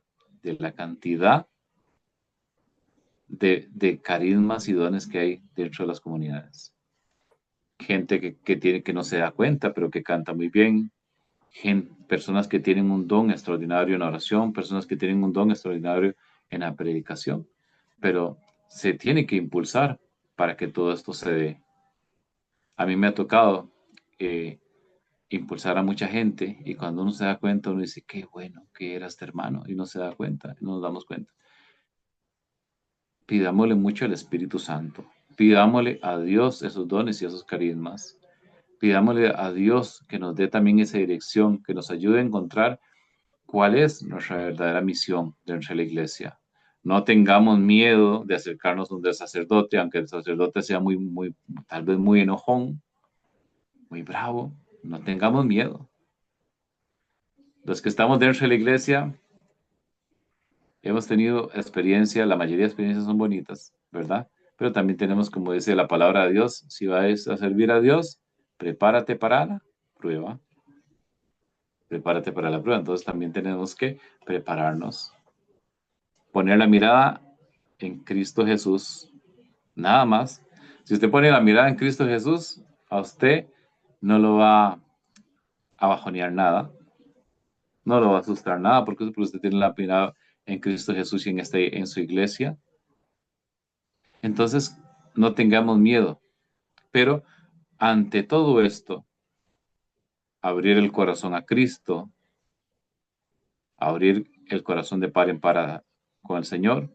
de carismas y dones que hay dentro de las comunidades. Gente tiene, que no se da cuenta, pero que canta muy bien. Personas que tienen un don extraordinario en la oración, personas que tienen un don extraordinario en la predicación. Pero se tiene que impulsar para que todo esto se dé. A mí me ha tocado impulsar a mucha gente y cuando uno se da cuenta, uno dice, qué bueno que era este hermano y no se da cuenta, no nos damos cuenta. Pidámosle mucho al Espíritu Santo, pidámosle a Dios esos dones y esos carismas, pidámosle a Dios que nos dé también esa dirección, que nos ayude a encontrar cuál es nuestra verdadera misión dentro de la iglesia. No tengamos miedo de acercarnos a un sacerdote, aunque el sacerdote sea muy, muy, tal vez muy enojón, muy bravo, no tengamos miedo. Los que estamos dentro de la iglesia hemos tenido experiencia, la mayoría de experiencias son bonitas, ¿verdad? Pero también tenemos, como dice la palabra de Dios, si vas a servir a Dios, prepárate para la prueba. Prepárate para la prueba. Entonces también tenemos que prepararnos, poner la mirada en Cristo Jesús, nada más. Si usted pone la mirada en Cristo Jesús, a usted no lo va a bajonear nada, no lo va a asustar nada, porque usted tiene la mirada en Cristo Jesús y en su iglesia. Entonces, no tengamos miedo, pero ante todo esto, abrir el corazón a Cristo, abrir el corazón de par en par con el Señor.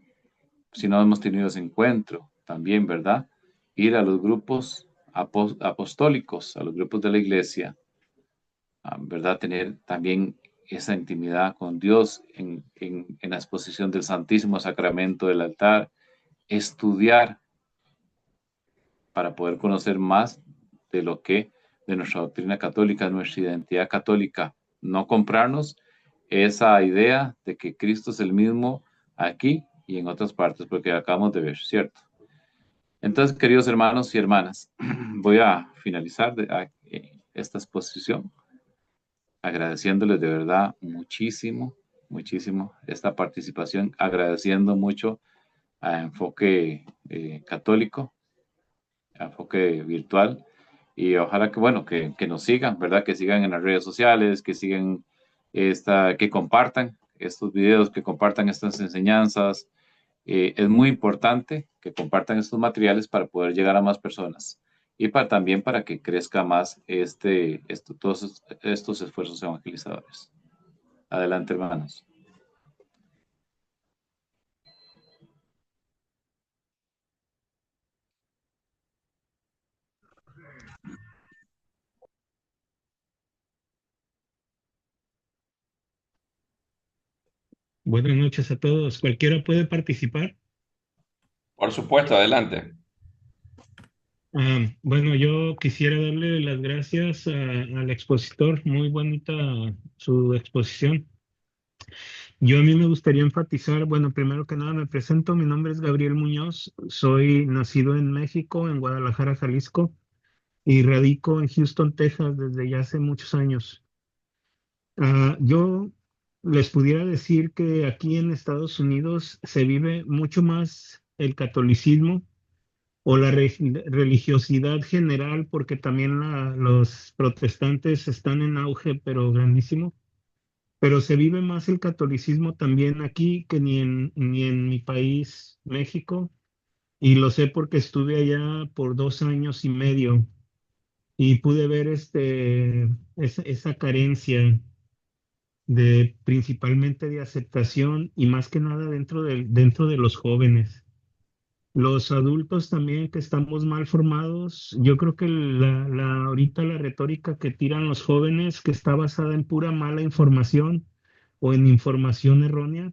Si no hemos tenido ese encuentro, también, ¿verdad? Ir a los grupos apostólicos, a los grupos de la iglesia, ¿verdad? Tener también esa intimidad con Dios en la exposición del Santísimo Sacramento del altar, estudiar para poder conocer más de lo que de nuestra doctrina católica, nuestra identidad católica, no comprarnos esa idea de que Cristo es el mismo aquí y en otras partes, porque acabamos de ver, ¿cierto? Entonces, queridos hermanos y hermanas, voy a finalizar esta exposición agradeciéndoles de verdad muchísimo, muchísimo esta participación, agradeciendo mucho a Enfoque Católico, a Enfoque Virtual, y ojalá que, bueno, que nos sigan, ¿verdad? Que sigan en las redes sociales, que sigan que compartan estos videos, que compartan estas enseñanzas. Es muy importante que compartan estos materiales para poder llegar a más personas y también para que crezca más todos estos esfuerzos evangelizadores. Adelante, hermanos. Buenas noches a todos. Cualquiera puede participar. Por supuesto, adelante. Bueno, yo quisiera darle las gracias al expositor. Muy bonita su exposición. Yo a mí me gustaría enfatizar, bueno, primero que nada me presento, mi nombre es Gabriel Muñoz, soy nacido en México, en Guadalajara, Jalisco, y radico en Houston, Texas, desde ya hace muchos años. Yo les pudiera decir que aquí en Estados Unidos se vive mucho más el catolicismo o la religiosidad general, porque también los protestantes están en auge, pero grandísimo. Pero se vive más el catolicismo también aquí que ni en mi país, México, y lo sé porque estuve allá por 2 años y medio y pude ver esa carencia principalmente de aceptación y más que nada dentro de los jóvenes. Los adultos también que estamos mal formados, yo creo que ahorita la retórica que tiran los jóvenes, que está basada en pura mala información o en información errónea,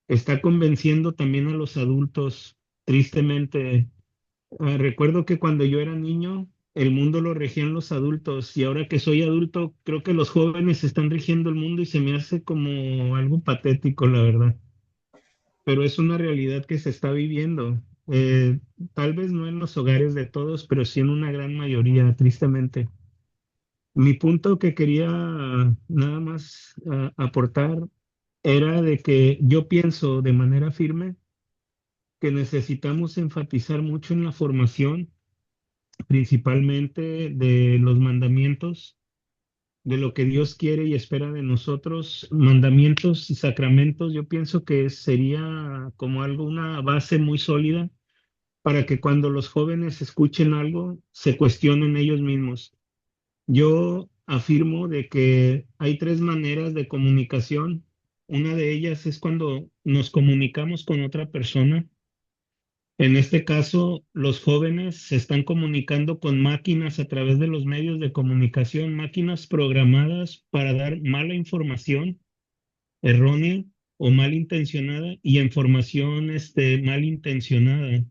está convenciendo también a los adultos. Tristemente, recuerdo que cuando yo era niño, el mundo lo regían los adultos y ahora que soy adulto, creo que los jóvenes están rigiendo el mundo y se me hace como algo patético, la verdad. Pero es una realidad que se está viviendo. Eh, Tal vez no en los hogares de todos, pero sí en una gran mayoría, tristemente. Mi punto que quería nada más aportar era de que yo pienso de manera firme que necesitamos enfatizar mucho en la formación, principalmente de los mandamientos, de lo que Dios quiere y espera de nosotros, mandamientos y sacramentos. Yo pienso que sería como algo, una base muy sólida para que cuando los jóvenes escuchen algo, se cuestionen ellos mismos. Yo afirmo de que hay tres maneras de comunicación. Una de ellas es cuando nos comunicamos con otra persona. En este caso, los jóvenes se están comunicando con máquinas a través de los medios de comunicación, máquinas programadas para dar mala información, errónea o malintencionada, y información malintencionada,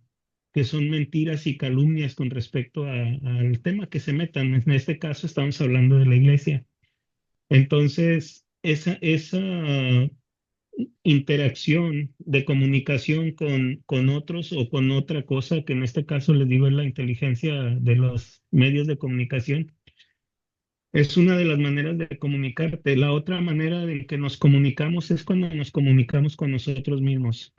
que son mentiras y calumnias con respecto al tema que se metan. En este caso estamos hablando de la iglesia. Entonces, esa interacción de comunicación con otros o con otra cosa, que en este caso les digo es la inteligencia de los medios de comunicación, es una de las maneras de comunicarte. La otra manera de que nos comunicamos es cuando nos comunicamos con nosotros mismos.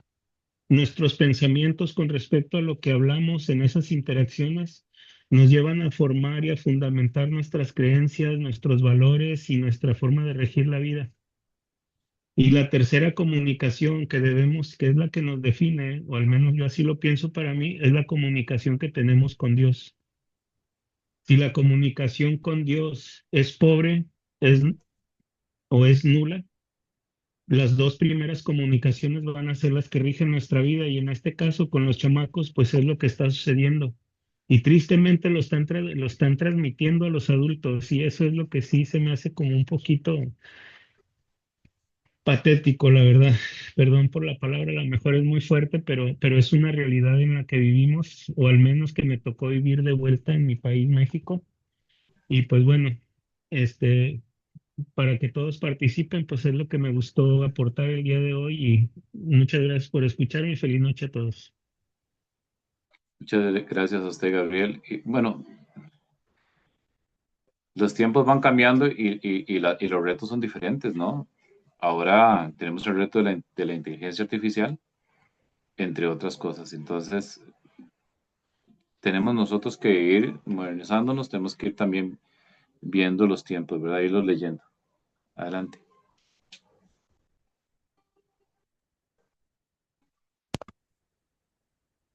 Nuestros pensamientos con respecto a lo que hablamos en esas interacciones nos llevan a formar y a fundamentar nuestras creencias, nuestros valores y nuestra forma de regir la vida. Y la tercera comunicación que debemos, que es la que nos define, o al menos yo así lo pienso para mí, es la comunicación que tenemos con Dios. Si la comunicación con Dios es pobre es, o es nula, las dos primeras comunicaciones van a ser las que rigen nuestra vida y en este caso con los chamacos, pues es lo que está sucediendo. Y tristemente lo están transmitiendo a los adultos y eso es lo que sí se me hace como un poquito patético, la verdad. Perdón por la palabra, a lo mejor es muy fuerte, pero es una realidad en la que vivimos, o al menos que me tocó vivir de vuelta en mi país, México. Y pues bueno, este, para que todos participen, pues es lo que me gustó aportar el día de hoy y muchas gracias por escucharme y feliz noche a todos. Muchas gracias a usted, Gabriel. Y bueno, los tiempos van cambiando y los retos son diferentes, ¿no? Ahora tenemos el reto de la inteligencia artificial, entre otras cosas. Entonces, tenemos nosotros que ir modernizándonos, tenemos que ir también viendo los tiempos, ¿verdad? Irlos leyendo. Adelante.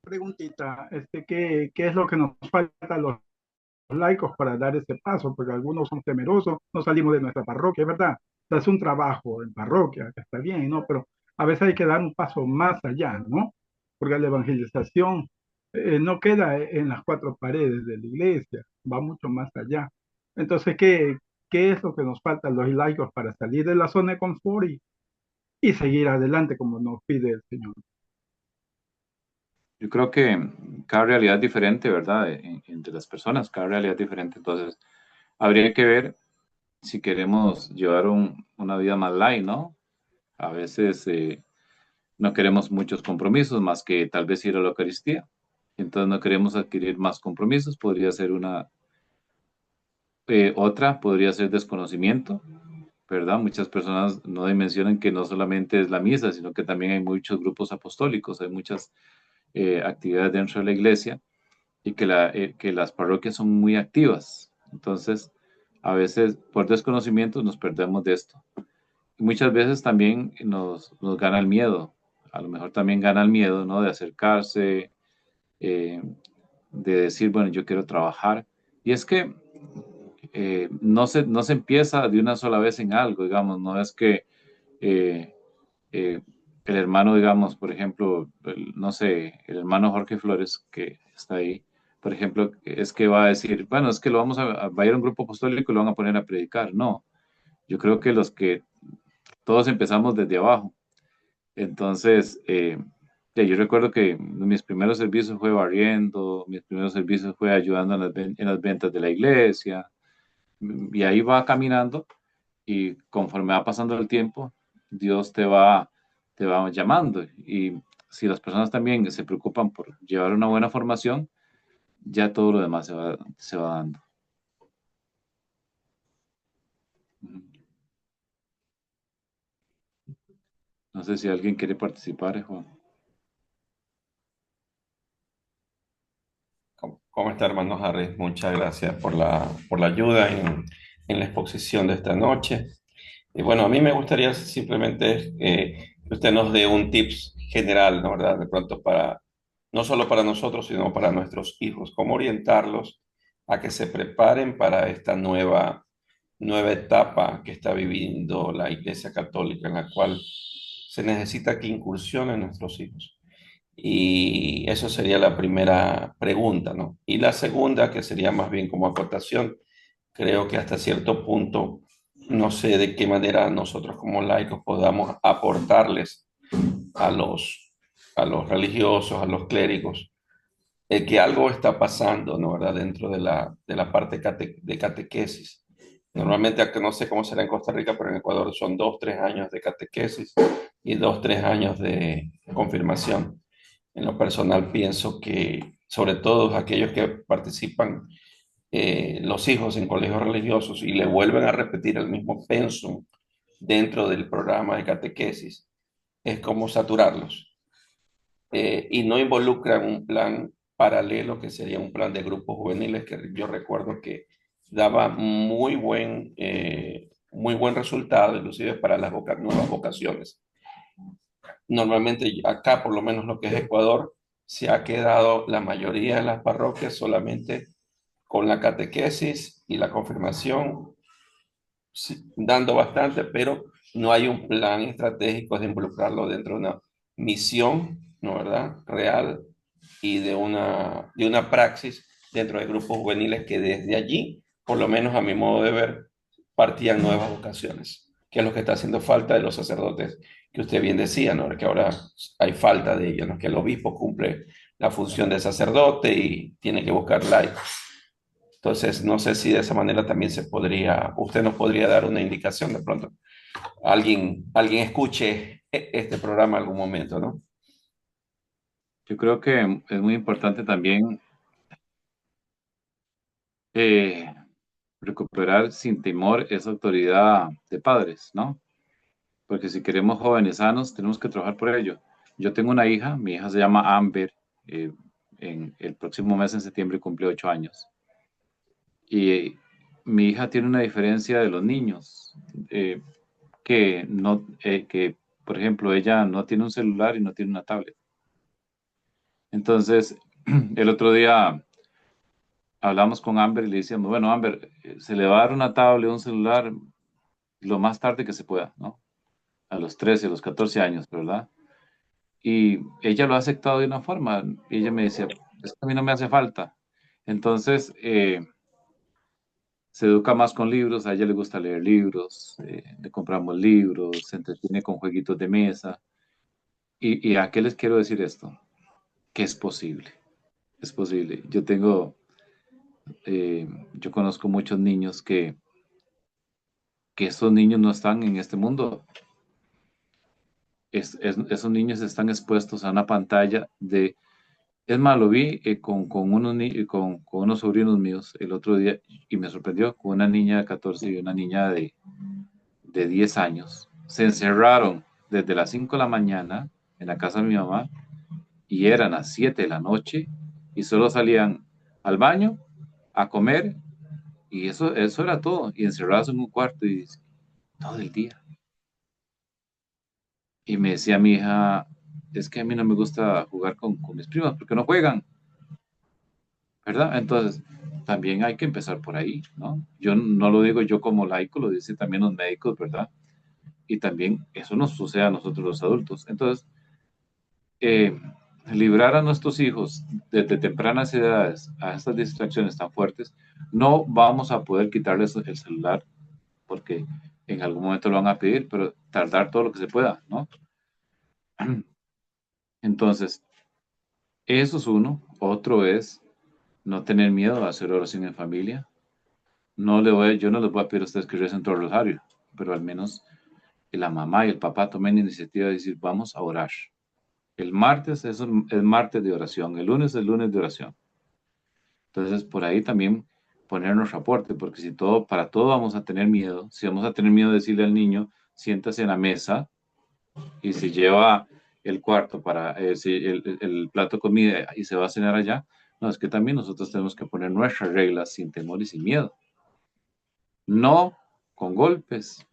Preguntita, ¿qué es lo que nos falta a los laicos para dar ese paso? Porque algunos son temerosos, no salimos de nuestra parroquia, es verdad. O sea, es un trabajo en parroquia, que está bien, ¿no? Pero a veces hay que dar un paso más allá, ¿no? Porque la evangelización no queda en las cuatro paredes de la iglesia, va mucho más allá. Entonces, ¿qué es lo que nos falta a los laicos para salir de la zona de confort y seguir adelante como nos pide el Señor? Yo creo que cada realidad es diferente, ¿verdad? Entre las personas, cada realidad es diferente. Entonces, habría que ver si queremos llevar una vida más light, ¿no? A veces no queremos muchos compromisos más que tal vez ir a la Eucaristía. Entonces no queremos adquirir más compromisos. Podría ser otra, podría ser desconocimiento, ¿verdad? Muchas personas no dimensionan que no solamente es la misa, sino que también hay muchos grupos apostólicos, hay muchas actividades dentro de la iglesia y que las parroquias son muy activas. Entonces, a veces por desconocimiento nos perdemos de esto. Y muchas veces también nos gana el miedo. A lo mejor también gana el miedo, ¿no? De acercarse, eh, de decir, bueno, yo quiero trabajar. Y es que no se empieza de una sola vez en algo, digamos, no es que eh, eh, el hermano, digamos, por ejemplo, no sé, el hermano Jorge Flores, que está ahí, por ejemplo, es que va a decir, bueno, es que lo va a ir a un grupo apostólico y lo van a poner a predicar. No, yo creo que todos empezamos desde abajo. Entonces, ya, yo recuerdo que mis primeros servicios fue barriendo, mis primeros servicios fue ayudando en las ventas de la iglesia, y ahí va caminando y conforme va pasando el tiempo, Dios te va llamando. Y si las personas también se preocupan por llevar una buena formación, ya todo lo demás se va dando. No sé si alguien quiere participar, Juan. ¿Cómo está, hermano Harry? Muchas gracias por la ayuda en la exposición de esta noche. Y bueno, a mí me gustaría simplemente que usted nos dé un tips general, ¿no? ¿Verdad? De pronto no solo para nosotros, sino para nuestros hijos, cómo orientarlos a que se preparen para esta nueva etapa que está viviendo la Iglesia Católica, en la cual se necesita que incursionen nuestros hijos. Y eso sería la primera pregunta, ¿no? Y la segunda, que sería más bien como acotación, creo que hasta cierto punto, no sé de qué manera nosotros como laicos podamos aportarles a los religiosos, a los clérigos, que algo está pasando, ¿no? ¿Verdad? Dentro de la parte de catequesis. Normalmente, acá no sé cómo será en Costa Rica, pero en Ecuador son 2, 3 años de catequesis y 2, 3 años de confirmación. En lo personal pienso que sobre todo aquellos que participan los hijos en colegios religiosos y le vuelven a repetir el mismo pensum dentro del programa de catequesis, es como saturarlos y no involucran un plan paralelo que sería un plan de grupos juveniles que yo recuerdo que daba muy buen resultado, inclusive para las nuevas vocaciones. Normalmente acá, por lo menos lo que es Ecuador, se ha quedado la mayoría de las parroquias solamente con la catequesis y la confirmación, sí, dando bastante, pero no hay un plan estratégico de involucrarlo dentro de una misión, ¿no, verdad? Real y de una praxis dentro de grupos juveniles que desde allí, por lo menos a mi modo de ver, partían nuevas vocaciones, que es lo que está haciendo falta de los sacerdotes, que usted bien decía, ¿no? Que ahora hay falta de ellos, ¿no? Que el obispo cumple la función de sacerdote y tiene que buscar laicos. Entonces, no sé si de esa manera también usted nos podría dar una indicación de pronto. Alguien escuche este programa en algún momento, ¿no? Yo creo que es muy importante también eh, recuperar sin temor esa autoridad de padres, ¿no? Porque si queremos jóvenes sanos, tenemos que trabajar por ello. Yo tengo una hija, mi hija se llama Amber, eh, en el próximo mes, en septiembre, cumple 8 años. Y mi hija tiene una diferencia de los niños, eh, que no, que, por ejemplo, ella no tiene un celular y no tiene una tablet. Entonces, el otro día hablamos con Amber y le decíamos, bueno, Amber, se le va a dar una tablet, un celular, lo más tarde que se pueda, ¿no? A los 13, a los 14 años, ¿verdad? Y ella lo ha aceptado de una forma. Y ella me decía, es que a mí no me hace falta. Entonces, se educa más con libros, a ella le gusta leer libros, le compramos libros, se entretiene con jueguitos de mesa. ¿Y a qué les quiero decir esto? Que es posible, es posible. Yo conozco muchos niños que estos niños no están en este mundo. esos niños están expuestos a una pantalla de... Es más, lo vi con unos sobrinos míos el otro día y me sorprendió con una niña de 14 y una niña de 10 años. Se encerraron desde las 5 de la mañana en la casa de mi mamá y eran las 7 de la noche y solo salían al baño, a comer y eso era todo. Y encerrados en un cuarto y todo el día. Y me decía mi hija, es que a mí no me gusta jugar con mis primas porque no juegan, ¿verdad? Entonces, también hay que empezar por ahí, ¿no? Yo no lo digo yo como laico, lo dicen también los médicos, ¿verdad? Y también eso nos sucede a nosotros los adultos. Entonces, eh, librar a nuestros hijos desde tempranas edades a estas distracciones tan fuertes, no vamos a poder quitarles el celular porque en algún momento lo van a pedir, pero tardar todo lo que se pueda, ¿no? Entonces, eso es uno. Otro es no tener miedo a hacer oración en familia. Yo no les voy a pedir a ustedes que recen todo el rosario, pero al menos que la mamá y el papá tomen la iniciativa de decir, vamos a orar. El martes es el martes de oración, el lunes es el lunes de oración. Entonces, por ahí también poner nuestro aporte, porque si todo, para todo vamos a tener miedo, si vamos a tener miedo de decirle al niño, siéntase en la mesa y se lleva el cuarto para el plato de comida y se va a cenar allá, no, es que también nosotros tenemos que poner nuestras reglas sin temor y sin miedo. No con golpes,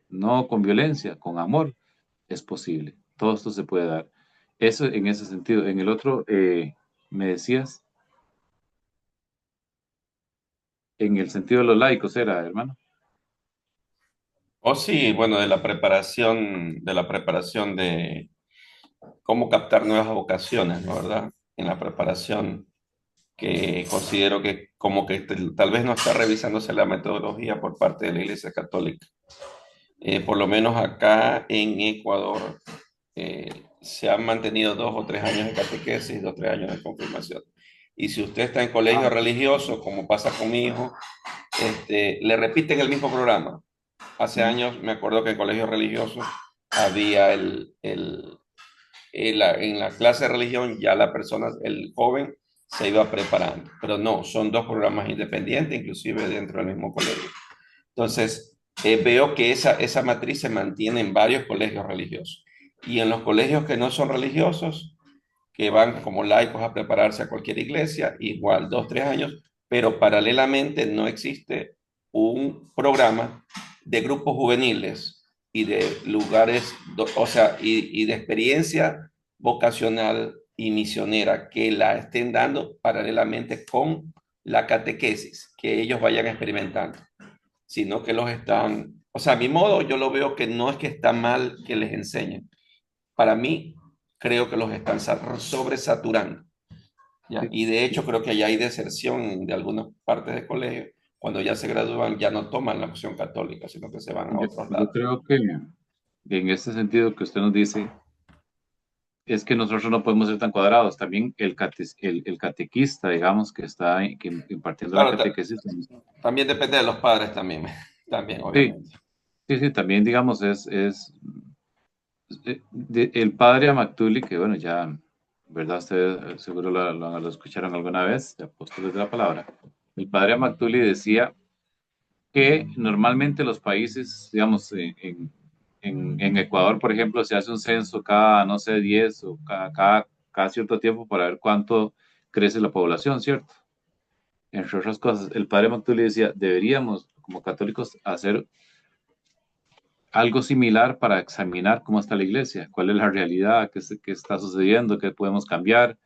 no con violencia, con amor, es posible. Todo esto se puede dar. Eso en ese sentido. En el otro, me decías, en el sentido de los laicos era, hermano. Oh, sí, bueno, de la preparación de cómo captar nuevas vocaciones, ¿no? ¿Verdad? En la preparación que considero que como que tal vez no está revisándose la metodología por parte de la Iglesia Católica. Por lo menos acá en Ecuador se han mantenido 2 o 3 años de catequesis, 2 o 3 años de confirmación. Y si usted está en colegio religioso, como pasa con mi hijo, le repiten el mismo programa. Hace años me acuerdo que en colegio religioso había en la clase de religión ya la persona, el joven, se iba preparando. Pero no, son dos programas independientes, inclusive dentro del mismo colegio. Entonces, veo que esa matriz se mantiene en varios colegios religiosos. Y en los colegios que no son religiosos, que van como laicos a prepararse a cualquier iglesia, igual 2 o 3 años, pero paralelamente no existe un programa de grupos juveniles y de lugares, o sea, y de experiencia vocacional y misionera que la estén dando paralelamente con la catequesis, que ellos vayan experimentando, sino que los están, o sea, a mi modo yo lo veo que no es que está mal que les enseñen. Para mí, creo que los están sobresaturando. ¿Ya? Y de hecho creo que ya hay deserción de algunas partes del colegio. Cuando ya se gradúan, ya no toman la opción católica, sino que se van a otros Yo lados. creo que en ese sentido que usted nos dice, es que nosotros no podemos ser tan cuadrados. También el catequista, digamos, que está impartiendo la Claro, catequesis. también depende de los padres también, también, Sí, obviamente. sí, sí, también, digamos, el padre Amactuli, que bueno, ya, ¿verdad? Ustedes seguro lo escucharon alguna vez, de Apóstoles de la Palabra. El padre Amactuli decía que normalmente los países, digamos, en Ecuador, por ejemplo, se hace un censo cada, no sé, 10 o cada cierto tiempo para ver cuánto crece la población, ¿cierto? Entre otras cosas, el padre Mactuli decía, deberíamos, como católicos, hacer algo similar para examinar cómo está la iglesia, cuál es la realidad, qué está sucediendo, qué podemos cambiar.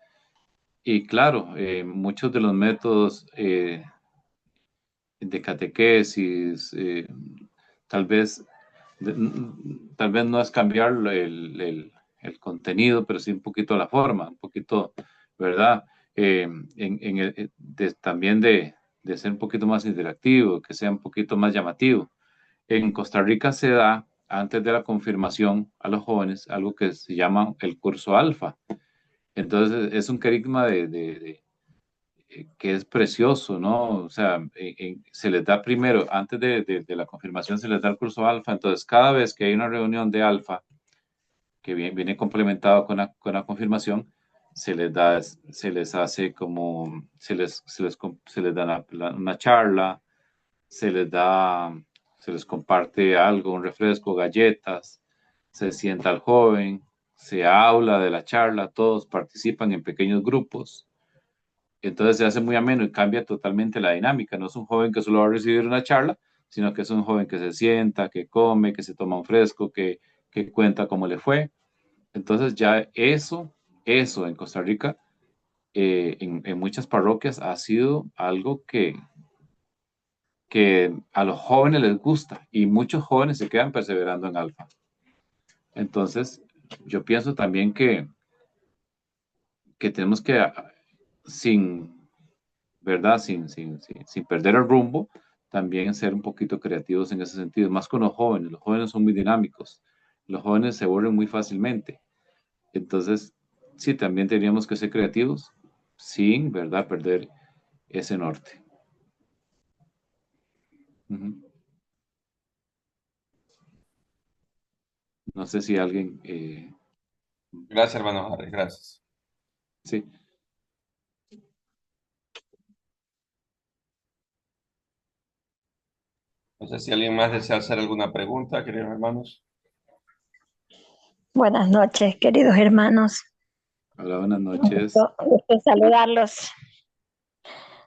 Y claro, muchos de los métodos de catequesis, tal vez, tal vez no es cambiar el contenido, pero sí un poquito la forma, un poquito, ¿verdad? También de ser un poquito más interactivo, que sea un poquito más llamativo. En Costa Rica se da, antes de la confirmación a los jóvenes, algo que se llama el curso alfa. Entonces, es un carisma que es precioso, ¿no? O sea, se les da primero, antes de la confirmación, se les da el curso alfa. Entonces, cada vez que hay una reunión de alfa, que viene complementado con la confirmación, se les da, se les hace como, se les da una charla, se les da, se les comparte algo, un refresco, galletas, se sienta al joven, se habla de la charla, todos participan en pequeños grupos. Entonces se hace muy ameno y cambia totalmente la dinámica. No es un joven que solo va a recibir una charla, sino que es un joven que se sienta, que come, que se toma un fresco, que cuenta cómo le fue. Entonces ya eso en Costa Rica, en muchas parroquias ha sido algo que a los jóvenes les gusta y muchos jóvenes se quedan perseverando en Alfa. Entonces, yo pienso también que tenemos que, sin, ¿verdad? Sin perder el rumbo, también ser un poquito creativos en ese sentido, más con los jóvenes. Los jóvenes son muy dinámicos, los jóvenes se aburren muy fácilmente. Entonces, sí, también teníamos que ser creativos sin, ¿verdad?, perder ese norte. Ujú. No sé si alguien, Gracias, hermano Harry, gracias. sí. No sé si alguien más desea hacer alguna pregunta, queridos hermanos. Buenas noches, queridos hermanos. Hola, buenas Un noches. gusto saludarlos.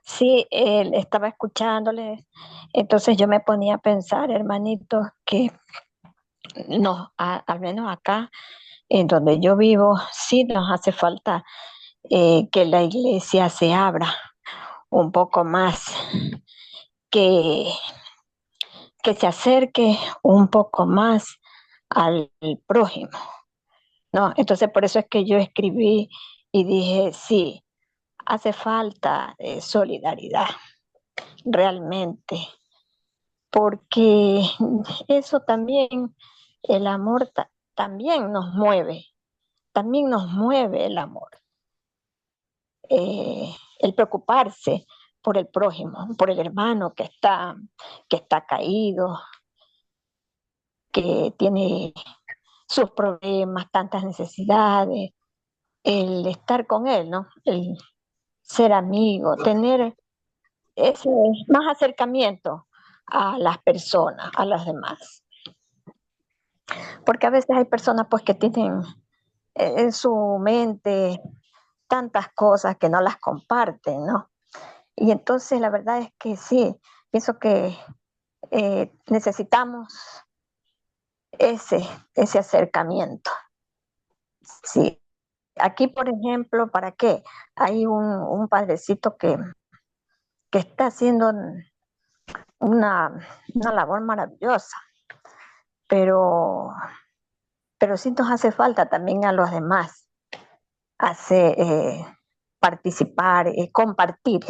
Sí, estaba escuchándoles, entonces yo me ponía a pensar, hermanitos, que no, al menos acá, en donde yo vivo, sí nos hace falta que la iglesia se abra un poco más, que, que se acerque un poco más al prójimo, ¿no? Entonces por eso es que yo escribí y dije, sí, hace falta solidaridad, realmente, porque eso también, el amor también nos mueve el amor, el preocuparse por el prójimo, por el hermano que está caído, que tiene sus problemas, tantas necesidades, el estar con él, ¿no? El ser amigo, tener ese más acercamiento a las personas, a las demás. Porque a veces hay personas pues que tienen en su mente tantas cosas que no las comparten, ¿no? Y entonces la verdad es que sí, pienso que necesitamos ese, ese acercamiento. Sí. Aquí, por ejemplo, ¿para qué? Hay un padrecito que está haciendo una labor maravillosa, pero, pero sí nos hace falta también a los demás hacer, participar, compartir,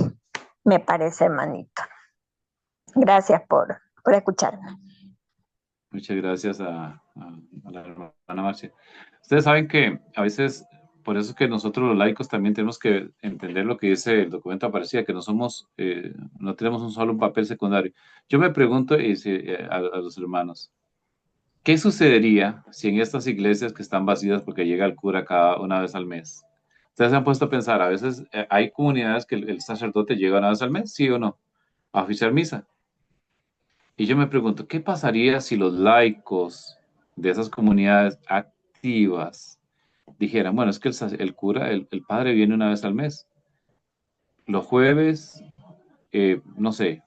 me parece, hermanito. Gracias por escucharme. Muchas gracias a la hermana Marcia. Ustedes saben que a veces, por eso es que nosotros los laicos también tenemos que entender lo que dice el documento Aparecida, que no somos, no tenemos un solo papel secundario. Yo me pregunto a los hermanos, ¿qué sucedería si en estas iglesias que están vacías porque llega el cura cada una vez al mes? Ustedes se han puesto a pensar, a veces hay comunidades que el sacerdote llega una vez al mes, ¿sí o no? A oficiar misa. Y yo me pregunto, ¿qué pasaría si los laicos de esas comunidades activas dijeran, bueno, es que el cura, el padre viene una vez al mes? Los jueves, no sé,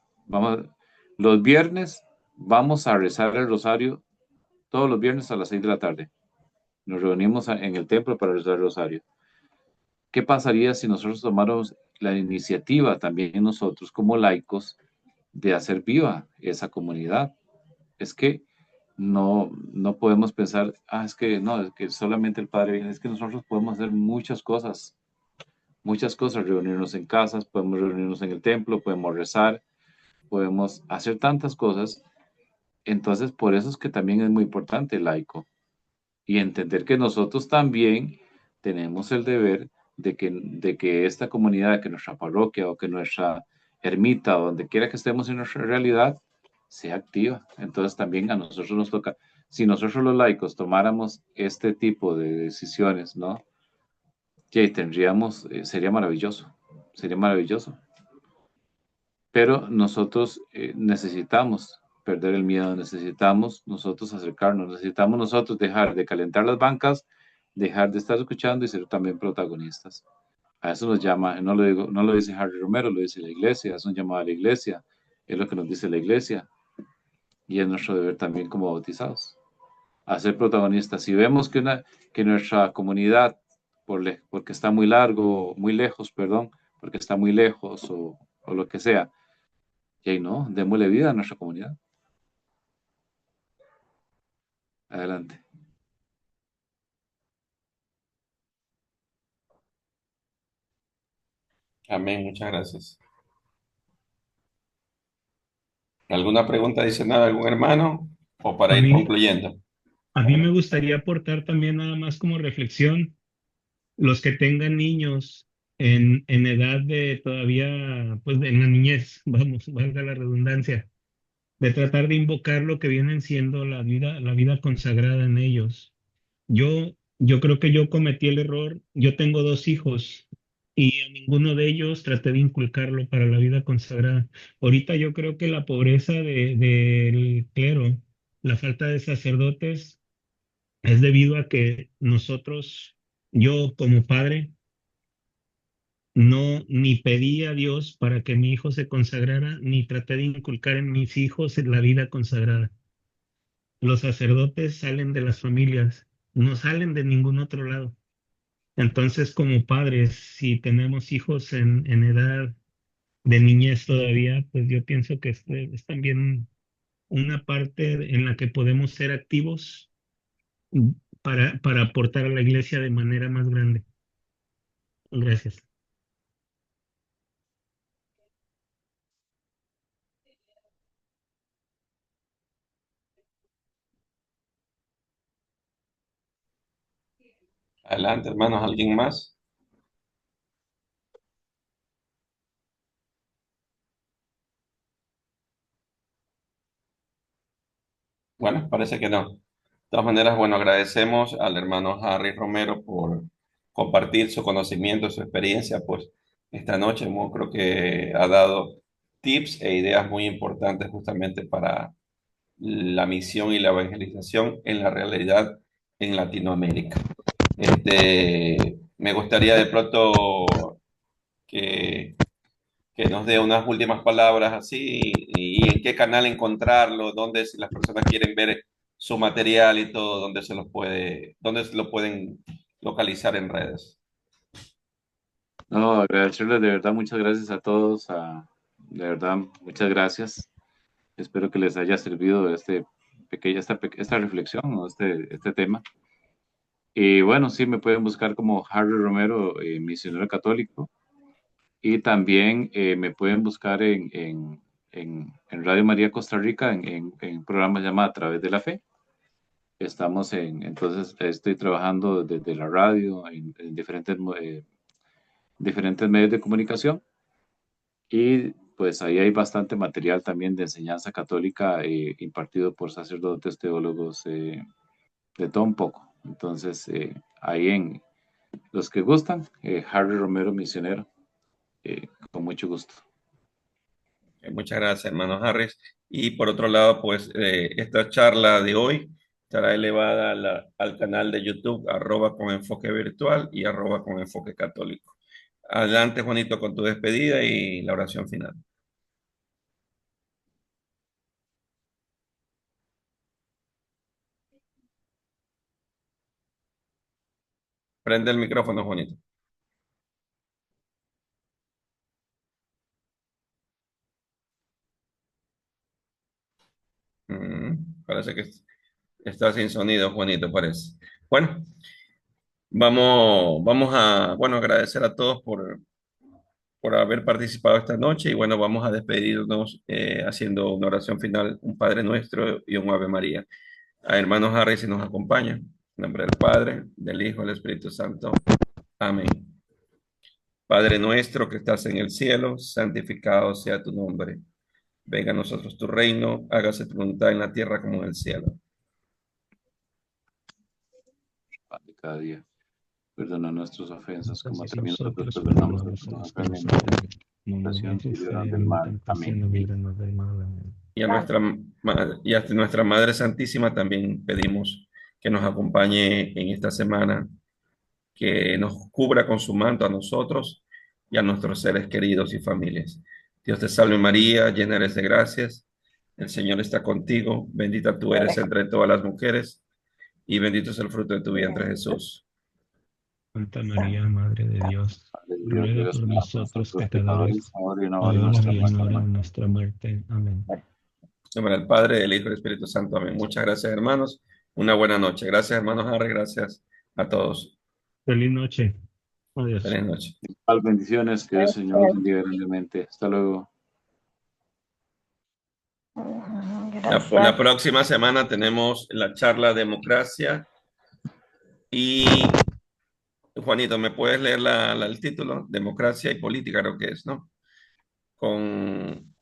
los viernes vamos a rezar el rosario todos los viernes a las 6 de la tarde. Nos reunimos en el templo para rezar el rosario. ¿Qué pasaría si nosotros tomáramos la iniciativa también nosotros como laicos de hacer viva esa comunidad? Es que no podemos pensar, es que no, es que solamente el Padre viene, es que nosotros podemos hacer muchas cosas, reunirnos en casas, podemos reunirnos en el templo, podemos rezar, podemos hacer tantas cosas. Entonces, por eso es que también es muy importante el laico y entender que nosotros también tenemos el deber de que esta comunidad, que nuestra parroquia o que nuestra ermita, o donde quiera que estemos en nuestra realidad, sea activa. Entonces también a nosotros nos toca, si nosotros los laicos tomáramos este tipo de decisiones, ¿no? Que tendríamos, sería maravilloso. Pero nosotros necesitamos perder el miedo, necesitamos nosotros acercarnos, necesitamos nosotros dejar de calentar las bancas, dejar de estar escuchando y ser también protagonistas. A eso nos llama, no lo digo, no lo dice Harry Romero, lo dice la iglesia, es un llamado a la iglesia, es lo que nos dice la iglesia y es nuestro deber también como bautizados, a ser protagonistas. Si vemos que nuestra comunidad, porque está muy largo, muy lejos, perdón, porque está muy lejos o lo que sea, y ahí no, démosle vida a nuestra comunidad. Adelante. Amén, muchas gracias. ¿Alguna pregunta adicional de algún hermano o para A ir mí, concluyendo? a mí me gustaría aportar también nada más como reflexión, los que tengan niños en edad de todavía, pues en la niñez, vamos, valga la redundancia, de tratar de invocar lo que vienen siendo la vida consagrada en ellos. Yo creo que yo cometí el error. Yo tengo dos hijos y a ninguno de ellos traté de inculcarlo para la vida consagrada. Ahorita yo creo que la pobreza del clero, la falta de sacerdotes, es debido a que nosotros, yo como padre, no ni pedí a Dios para que mi hijo se consagrara, ni traté de inculcar en mis hijos la vida consagrada. Los sacerdotes salen de las familias, no salen de ningún otro lado. Entonces, como padres, si tenemos hijos en edad de niñez todavía, pues yo pienso que es también una parte en la que podemos ser activos para aportar a la iglesia de manera más grande. Gracias. Adelante, hermanos, ¿alguien más? Bueno, parece que no. De todas maneras, bueno, agradecemos al hermano Harry Romero por compartir su conocimiento, su experiencia, pues esta noche creo que ha dado tips e ideas muy importantes justamente para la misión y la evangelización en la realidad en Latinoamérica. Me gustaría de pronto que, que nos dé unas últimas palabras así y en qué canal encontrarlo, dónde si las personas quieren ver su material y todo, dónde se lo pueden localizar en redes. No, agradecerles de verdad, muchas gracias a todos, de verdad, muchas gracias. Espero que les haya servido esta reflexión, ¿no? Este tema. Y bueno, sí, me pueden buscar como Harry Romero, misionero católico. Y también me pueden buscar en Radio María Costa Rica, en un programa llamado A Través de la Fe. Entonces estoy trabajando desde la radio, en diferentes medios de comunicación. Y pues ahí hay bastante material también de enseñanza católica impartido por sacerdotes, teólogos, de todo un poco. Entonces, ahí en los que gustan, Harry Romero Misionero, con mucho gusto. Muchas gracias, hermano Harris. Y por otro lado, pues esta charla de hoy estará elevada al canal de YouTube, @ con enfoque virtual y @ con enfoque católico. Adelante, Juanito, con tu despedida y la oración final. Prende el micrófono, Juanito. Parece que está sin sonido, Juanito, parece. Bueno, vamos a, bueno, agradecer a todos por haber participado esta noche y bueno, vamos a despedirnos haciendo una oración final, un Padre Nuestro y un Ave María. A hermanos Harry, si nos acompaña. En nombre del Padre, del Hijo y del Espíritu Santo. Amén. Padre nuestro que estás en el cielo, santificado sea tu nombre. Venga a nosotros tu reino, hágase tu voluntad en la tierra como en el cielo. Pan de cada día. Perdona nuestras ofensas, como Entonces también nosotros nosotros perdonamos a perdonamos los a que nos los que nos ofenden. ofenden. No nos Tentación y dejes líbranos caer del en la mal. tentación, Amén. líbranos del mal. Amén. Y y a nuestra Madre Santísima también pedimos que nos acompañe en esta semana, que nos cubra con su manto a nosotros y a nuestros seres queridos y familias. Dios te salve María, llena eres de gracias. El Señor está contigo. Bendita tú eres entre todas las mujeres y bendito es el fruto de tu vientre, Jesús. Santa María, Madre de Dios, Padre de Dios, ruega ruega por por nosotros nosotros pecadores, pecadores, ahora y en la hora de ahora nuestra y en muerte. la hora de Amén. nuestra muerte. Amén. En nombre del Padre, del Hijo y del Espíritu Santo. Amén. Muchas gracias, hermanos. Una buena noche. Gracias, hermanos Harry. Gracias a todos. Feliz noche. Adiós. Feliz noche. Bendiciones, que el Señor los bendiga grandemente. Hasta luego. La Gracias. próxima semana tenemos la charla Democracia y Juanito, ¿me puedes leer el título? Democracia y política, creo que es, ¿no? Con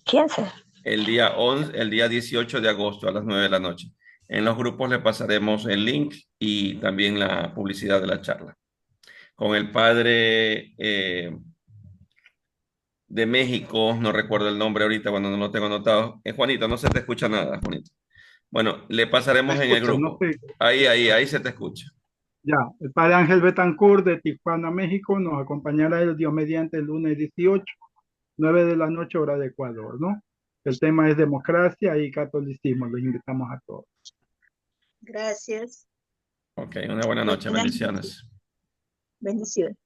15. el día 18 de agosto a las 9 de la noche. En los grupos le pasaremos el link y también la publicidad de la charla. Con el padre de México, no recuerdo el nombre ahorita cuando no lo tengo anotado. Juanito, no se te escucha nada, Juanito. Bueno, le pasaremos en el Escucho, no grupo. sé. Ahí se te escucha. Ya, el padre Ángel Betancourt de Tijuana, México, nos acompañará el Dios mediante el lunes 18, 9 de la noche, hora de Ecuador, ¿no? El tema es democracia y catolicismo. Los invitamos a todos. Gracias. Ok, una buena noche. Buenas noches. Bendiciones. Bendiciones.